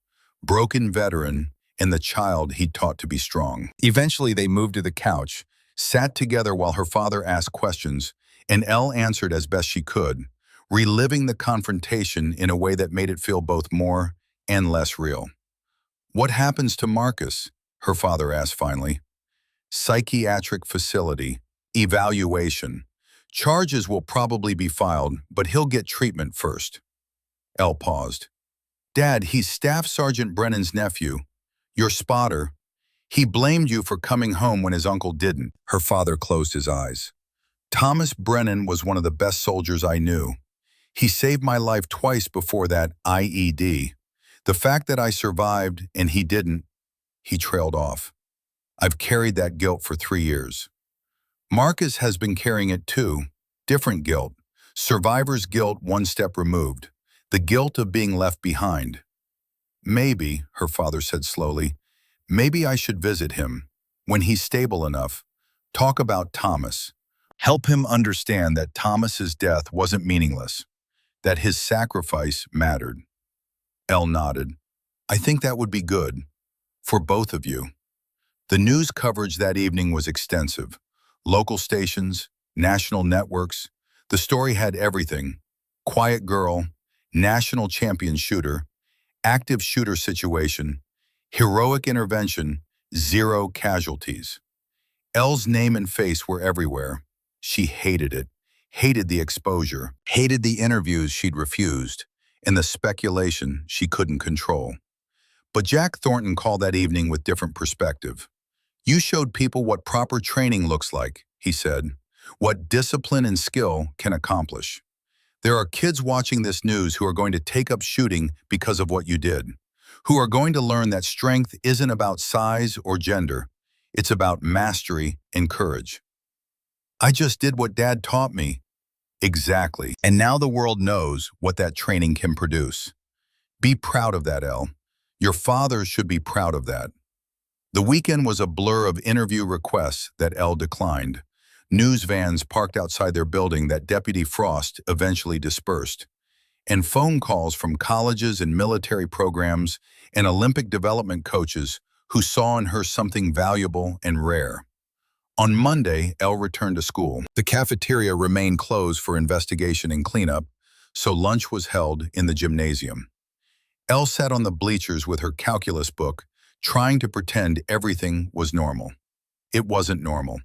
broken veteran and the child he'd taught to be strong. Eventually they moved to the couch, sat together while her father asked questions, and Elle answered as best she could, reliving the confrontation in a way that made it feel both more and less real. "What happens to Marcus?" her father asked finally. "Psychiatric facility, evaluation. Charges will probably be filed, but he'll get treatment first." Elle paused. "Dad, he's Staff Sergeant Brennan's nephew. Your spotter. He blamed you for coming home when his uncle didn't." Her father closed his eyes. "Thomas Brennan was one of the best soldiers I knew. He saved my life twice before that IED. The fact that I survived and he didn't," he trailed off. "I've carried that guilt for 3 years. Marcus has been carrying it too. Different guilt. Survivor's guilt one step removed. The guilt of being left behind." "Maybe," her father said slowly, "maybe I should visit him. When he's stable enough. Talk about Thomas. Help him understand that Thomas's death wasn't meaningless. That his sacrifice mattered." Elle nodded. "I think that would be good. For both of you." The news coverage that evening was extensive. Local stations, national networks. The story had everything. Quiet girl, national champion shooter, active shooter situation, heroic intervention, 0 casualties. Elle's name and face were everywhere. She hated it, hated the exposure, hated the interviews she'd refused, and the speculation she couldn't control. But Jack Thornton called that evening with different perspective. "You showed people what proper training looks like," he said, "what discipline and skill can accomplish. There are kids watching this news who are going to take up shooting because of what you did, who are going to learn that strength isn't about size or gender. It's about mastery and courage." "I just did what Dad taught me." "Exactly. And now the world knows what that training can produce. Be proud of that, Elle. Your father should be proud of that." The weekend was a blur of interview requests that Elle declined, news vans parked outside their building that Deputy Frost eventually dispersed, and phone calls from colleges and military programs and Olympic development coaches who saw in her something valuable and rare. On Monday, Elle returned to school. The cafeteria remained closed for investigation and cleanup, so lunch was held in the gymnasium. Elle sat on the bleachers with her calculus book, trying to pretend everything was normal. It wasn't normal.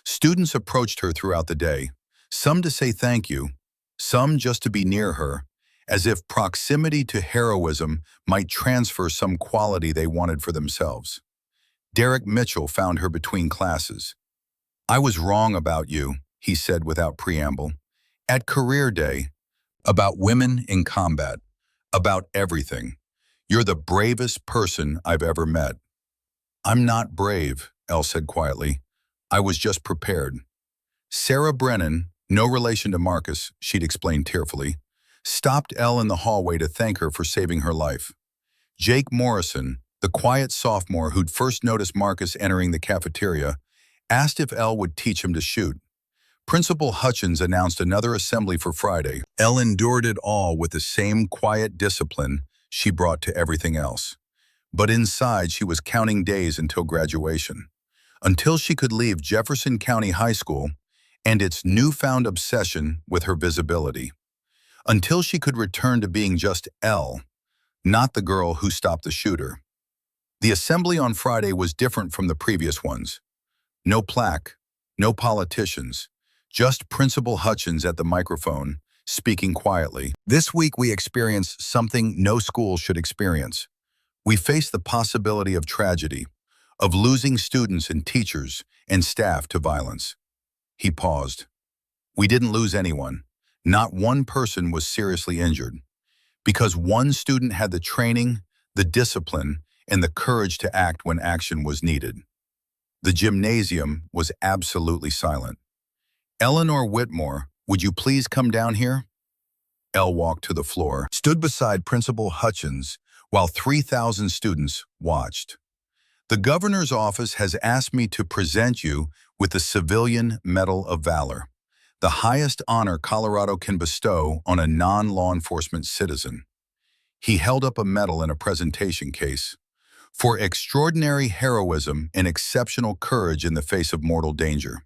Students approached her throughout the day, some to say thank you, some just to be near her, as if proximity to heroism might transfer some quality they wanted for themselves. Derek Mitchell found her between classes. "I was wrong about you," he said without preamble. "At career day, about women in combat, about everything. You're the bravest person I've ever met." "I'm not brave," Elle said quietly. "I was just prepared." Sarah Brennan, no relation to Marcus, she'd explained tearfully, stopped Elle in the hallway to thank her for saving her life. Jake Morrison, the quiet sophomore who'd first noticed Marcus entering the cafeteria, asked if Elle would teach him to shoot. Principal Hutchins announced another assembly for Friday. Elle endured it all with the same quiet discipline she brought to everything else. But inside, she was counting days until graduation, until she could leave Jefferson County High School and its newfound obsession with her visibility, until she could return to being just Elle, not the girl who stopped the shooter. The assembly on Friday was different from the previous ones. No plaque, no politicians, just Principal Hutchins at the microphone, speaking quietly. "This week we experienced something no school should experience. We face the possibility of tragedy, of losing students and teachers and staff to violence." He paused. "We didn't lose anyone. Not one person was seriously injured. Because one student had the training, the discipline, and the courage to act when action was needed." The gymnasium was absolutely silent. "Eleanor Whitmore, would you please come down here?" Elle walked to the floor, stood beside Principal Hutchins, while 3,000 students watched. "The governor's office has asked me to present you with the Civilian Medal of Valor, the highest honor Colorado can bestow on a non-law enforcement citizen." He held up a medal in a presentation case. "For extraordinary heroism and exceptional courage in the face of mortal danger."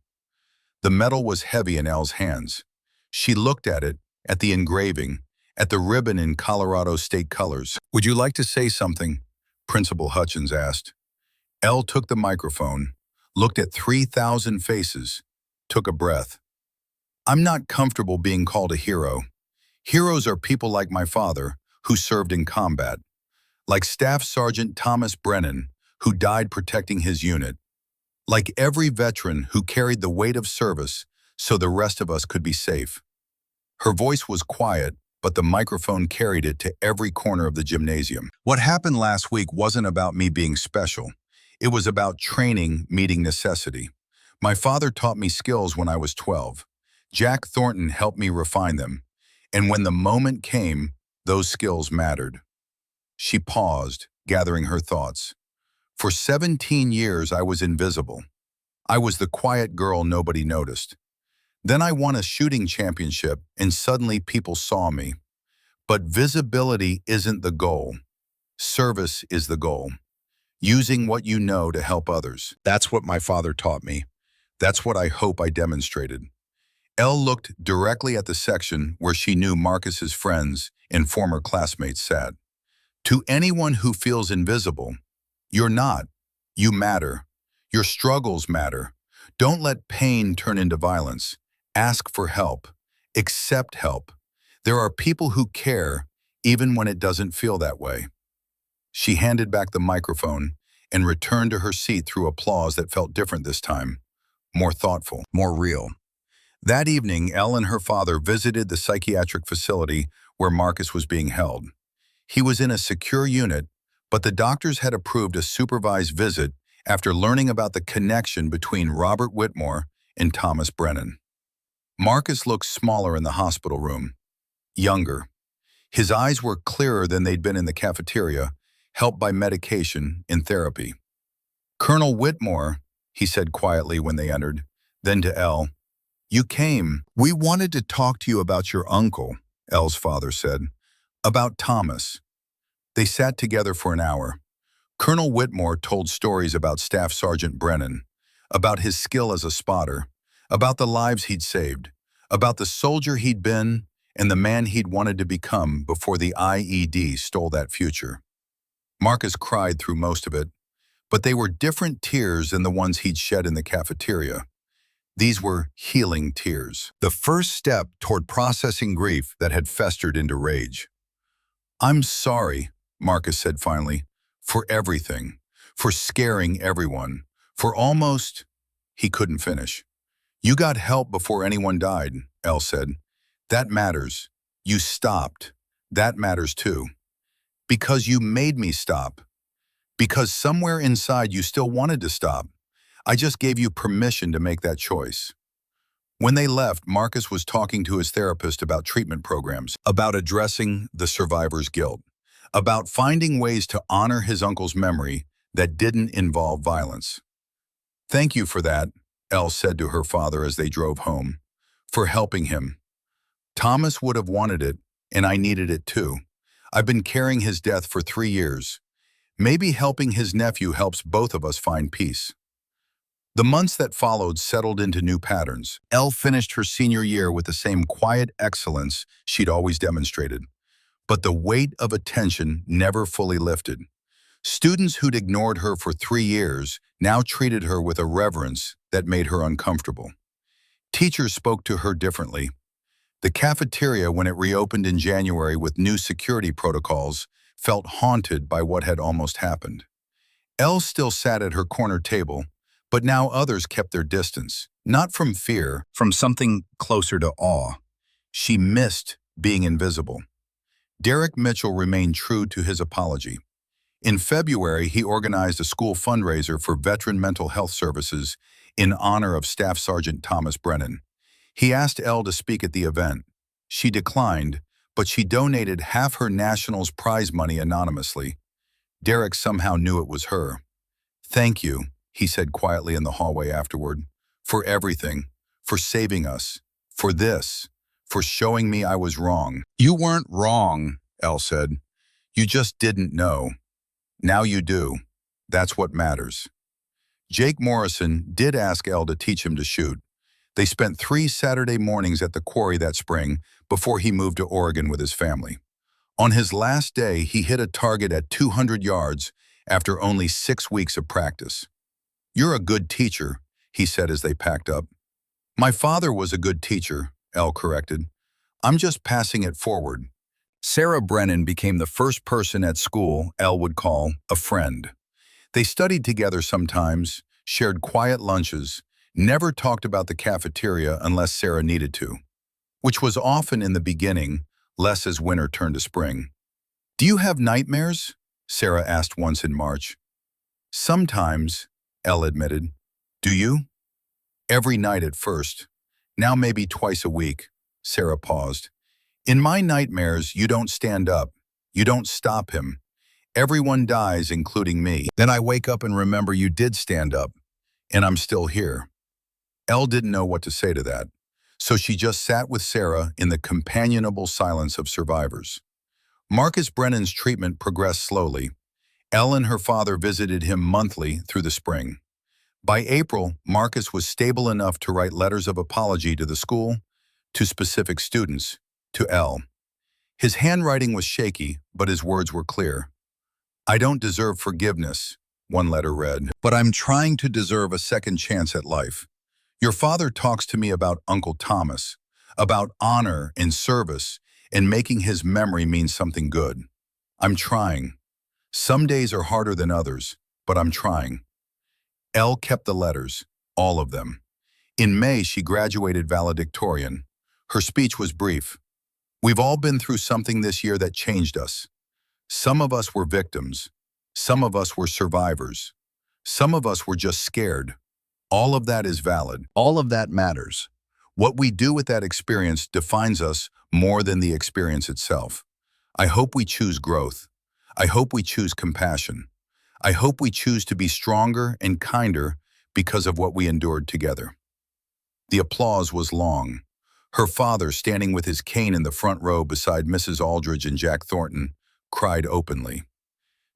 The medal was heavy in Elle's hands. She looked at it, at the engraving, at the ribbon in Colorado state colors. "Would you like to say something?" Principal Hutchins asked. Elle took the microphone, looked at 3,000 faces, took a breath. "I'm not comfortable being called a hero. Heroes are people like my father, who served in combat, like Staff Sergeant Thomas Brennan, who died protecting his unit, like every veteran who carried the weight of service so the rest of us could be safe." Her voice was quiet, but the microphone carried it to every corner of the gymnasium. "What happened last week wasn't about me being special. It was about training meeting necessity. My father taught me skills when I was 12. Jack Thornton helped me refine them. And when the moment came, those skills mattered." She paused, gathering her thoughts. "For 17 years, I was invisible. I was the quiet girl nobody noticed. Then I won a shooting championship, and suddenly people saw me. But visibility isn't the goal. Service is the goal. Using what you know to help others. That's what my father taught me. That's what I hope I demonstrated." Elle looked directly at the section where she knew Marcus's friends and former classmates sat. "To anyone who feels invisible, you're not. You matter. Your struggles matter. Don't let pain turn into violence. Ask for help. Accept help. There are people who care, even when it doesn't feel that way." She handed back the microphone and returned to her seat through applause that felt different this time, more thoughtful, more real. That evening, Elle and her father visited the psychiatric facility where Marcus was being held. He was in a secure unit, but the doctors had approved a supervised visit after learning about the connection between Robert Whitmore and Thomas Brennan. Marcus looked smaller in the hospital room, younger. His eyes were clearer than they'd been in the cafeteria, helped by medication and therapy. "Colonel Whitmore," he said quietly when they entered, then to Elle, "You came. We wanted to talk to you about your uncle," Elle's father said, "about Thomas." They sat together for an hour. Colonel Whitmore told stories about Staff Sergeant Brennan, about his skill as a spotter, about the lives he'd saved, about the soldier he'd been and the man he'd wanted to become before the IED stole that future. Marcus cried through most of it, but they were different tears than the ones he'd shed in the cafeteria. These were healing tears, the first step toward processing grief that had festered into rage. "I'm sorry," Marcus said finally, "for everything, for scaring everyone, for almost—" He couldn't finish. "You got help before anyone died," Elle said. "That matters. You stopped. That matters too. Because you made me stop. Because somewhere inside you still wanted to stop. I just gave you permission to make that choice." When they left, Marcus was talking to his therapist about treatment programs, about addressing the survivor's guilt, about finding ways to honor his uncle's memory that didn't involve violence. "Thank you for that," Elle said to her father as they drove home, "for helping him. Thomas would have wanted it, and I needed it too. I've been carrying his death for 3 years. Maybe helping his nephew helps both of us find peace." The months that followed settled into new patterns. Elle finished her senior year with the same quiet excellence she'd always demonstrated. But the weight of attention never fully lifted. Students who'd ignored her for 3 years now treated her with a reverence that made her uncomfortable. Teachers spoke to her differently. The cafeteria, when it reopened in January with new security protocols, felt haunted by what had almost happened. Elle still sat at her corner table, but now others kept their distance, not from fear, from something closer to awe. She missed being invisible. Derek Mitchell remained true to his apology. In February, he organized a school fundraiser for veteran mental health services in honor of Staff Sergeant Thomas Brennan. He asked Elle to speak at the event. She declined, but she donated half her Nationals prize money anonymously. Derek somehow knew it was her. "Thank you," he said quietly in the hallway afterward, "for everything, for saving us, for this, for showing me I was wrong." "You weren't wrong," Elle said. "You just didn't know. Now you do. That's what matters." Jake Morrison did ask Elle to teach him to shoot. They spent 3 Saturday mornings at the quarry that spring before he moved to Oregon with his family. On his last day, he hit a target at 200 yards after only 6 weeks of practice. "You're a good teacher," he said as they packed up. "My father was a good teacher," Elle corrected. "I'm just passing it forward." Sarah Brennan became the first person at school Elle would call a friend. They studied together sometimes, shared quiet lunches, never talked about the cafeteria unless Sarah needed to, which was often in the beginning, less as winter turned to spring. "Do you have nightmares?" Sarah asked once in March. "Sometimes," Elle admitted. "Do you?" "Every night at first. Now maybe twice a week." Sarah paused. "In my nightmares, you don't stand up. You don't stop him. Everyone dies, including me. Then I wake up and remember you did stand up, and I'm still here." Elle didn't know what to say to that, so she just sat with Sarah in the companionable silence of survivors. Marcus Brennan's treatment progressed slowly. Elle and her father visited him monthly through the spring. By April, Marcus was stable enough to write letters of apology to the school, to specific students, to Elle. His handwriting was shaky, but his words were clear. "I don't deserve forgiveness," one letter read, "but I'm trying to deserve a second chance at life. Your father talks to me about Uncle Thomas, about honor and service, and making his memory mean something good. I'm trying. Some days are harder than others, but I'm trying." Elle kept the letters, all of them. In May, she graduated valedictorian. Her speech was brief. "We've all been through something this year that changed us. Some of us were victims. Some of us were survivors. Some of us were just scared. All of that is valid. All of that matters. What we do with that experience defines us more than the experience itself. I hope we choose growth. I hope we choose compassion. I hope we choose to be stronger and kinder because of what we endured together." The applause was long. Her father, standing with his cane in the front row beside Mrs. Aldridge and Jack Thornton, cried openly.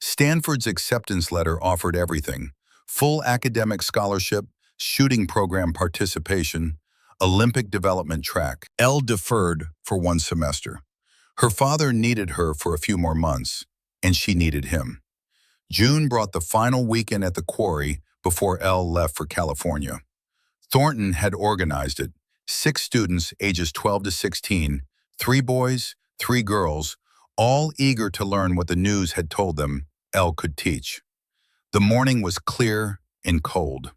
Stanford's acceptance letter offered everything: full academic scholarship, shooting program participation, Olympic development track. Elle deferred for 1 semester. Her father needed her for a few more months, and she needed him. June brought the final weekend at the quarry before Elle left for California. Thornton had organized it. 6 students ages 12 to 16, 3 boys, 3 girls, all eager to learn what the news had told them Elle could teach. The morning was clear and cold.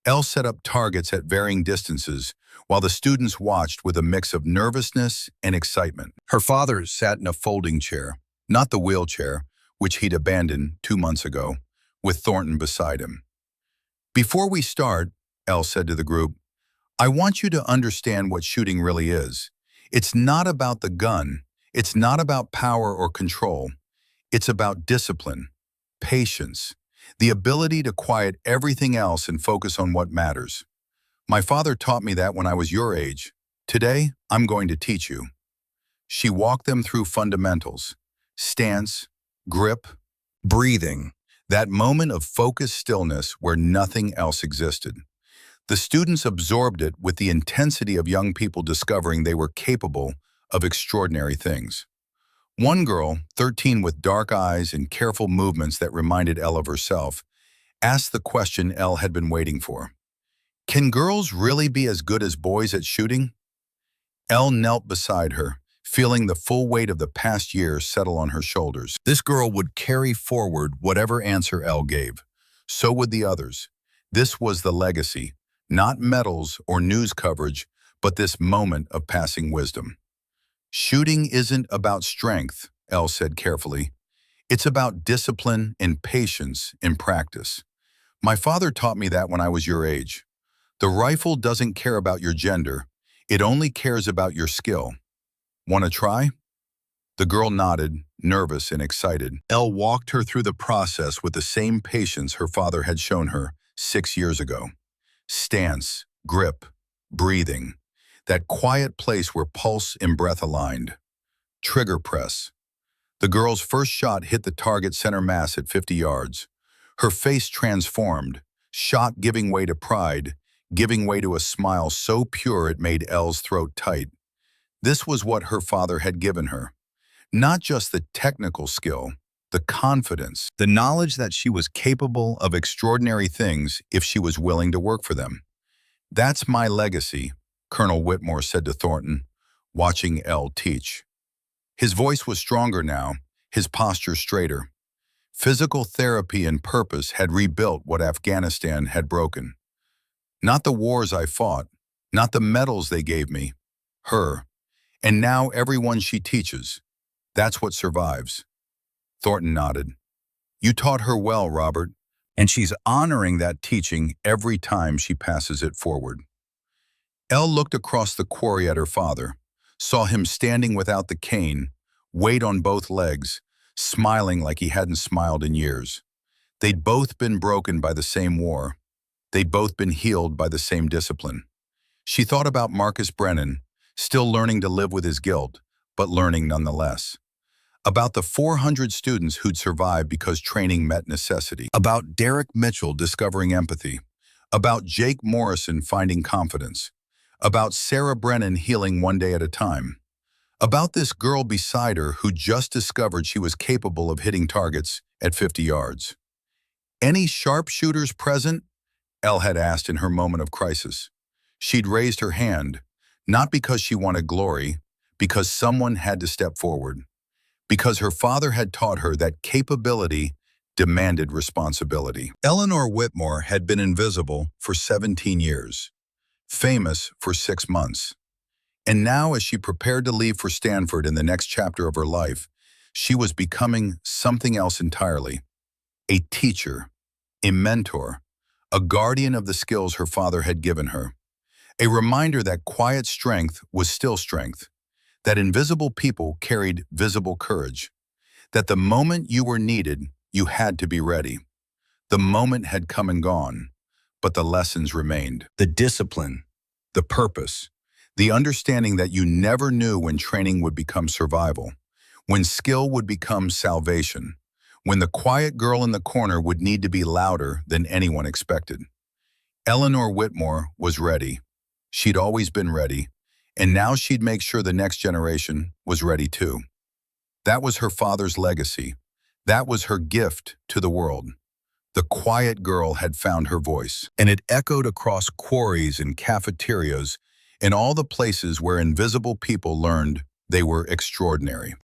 Elle set up targets at varying distances, while the students watched with a mix of nervousness and excitement. Her father sat in a folding chair, not the wheelchair, which he'd abandoned 2 months ago, with Thornton beside him. "Before we start," Elle said to the group, "I want you to understand what shooting really is. It's not about the gun. It's not about power or control. It's about discipline, patience, the ability to quiet everything else and focus on what matters. My father taught me that when I was your age. Today, I'm going to teach you." She walked them through fundamentals: stance, grip, breathing, that moment of focused stillness where nothing else existed. The students absorbed it with the intensity of young people discovering they were capable of extraordinary things. One girl, 13 with dark eyes and careful movements that reminded Elle of herself, asked the question Elle had been waiting for. "Can girls really be as good as boys at shooting?" Elle knelt beside her, feeling the full weight of the past years settle on her shoulders. This girl would carry forward whatever answer Elle gave. So would the others. This was the legacy, not medals or news coverage, but this moment of passing wisdom. "Shooting isn't about strength," Elle said carefully. "It's about discipline and patience in practice. My father taught me that when I was your age. The rifle doesn't care about your gender. It only cares about your skill. Want to try?" The girl nodded, nervous and excited. Elle walked her through the process with the same patience her father had shown her 6 years ago. Stance, grip, breathing, that quiet place where pulse and breath aligned. Trigger press. The girl's first shot hit the target center mass at 50 yards. Her face transformed, shot giving way to pride, giving way to a smile so pure it made Elle's throat tight. This was what her father had given her. Not just the technical skill, the confidence, the knowledge that she was capable of extraordinary things if she was willing to work for them. "That's my legacy," Colonel Whitmore said to Thornton, watching Elle teach. His voice was stronger now, his posture straighter. Physical therapy and purpose had rebuilt what Afghanistan had broken. "Not the wars I fought, not the medals they gave me, her. And now everyone she teaches. That's what survives." Thornton nodded. "You taught her well, Robert, and she's honoring that teaching every time she passes it forward." Elle looked across the quarry at her father, saw him standing without the cane, weight on both legs, smiling like he hadn't smiled in years. They'd both been broken by the same war. They'd both been healed by the same discipline. She thought about Marcus Brennan, still learning to live with his guilt, but learning nonetheless. About the 400 students who'd survived because training met necessity. About Derek Mitchell discovering empathy. About Jake Morrison finding confidence. About Sarah Brennan healing one day at a time. About this girl beside her who just discovered she was capable of hitting targets at 50 yards. "Any sharpshooters present?" Elle had asked in her moment of crisis. She'd raised her hand, not because she wanted glory, because someone had to step forward. Because her father had taught her that capability demanded responsibility. Eleanor Whitmore had been invisible for 17 years, famous for 6 months. And now, as she prepared to leave for Stanford in the next chapter of her life, she was becoming something else entirely. A teacher, a mentor, a guardian of the skills her father had given her. A reminder that quiet strength was still strength, that invisible people carried visible courage, that the moment you were needed, you had to be ready. The moment had come and gone, but the lessons remained. The discipline, the purpose, the understanding that you never knew when training would become survival, when skill would become salvation, when the quiet girl in the corner would need to be louder than anyone expected. Eleanor Whitmore was ready. She'd always been ready, and now she'd make sure the next generation was ready too. That was her father's legacy. That was her gift to the world. The quiet girl had found her voice, and it echoed across quarries and cafeterias in all the places where invisible people learned they were extraordinary.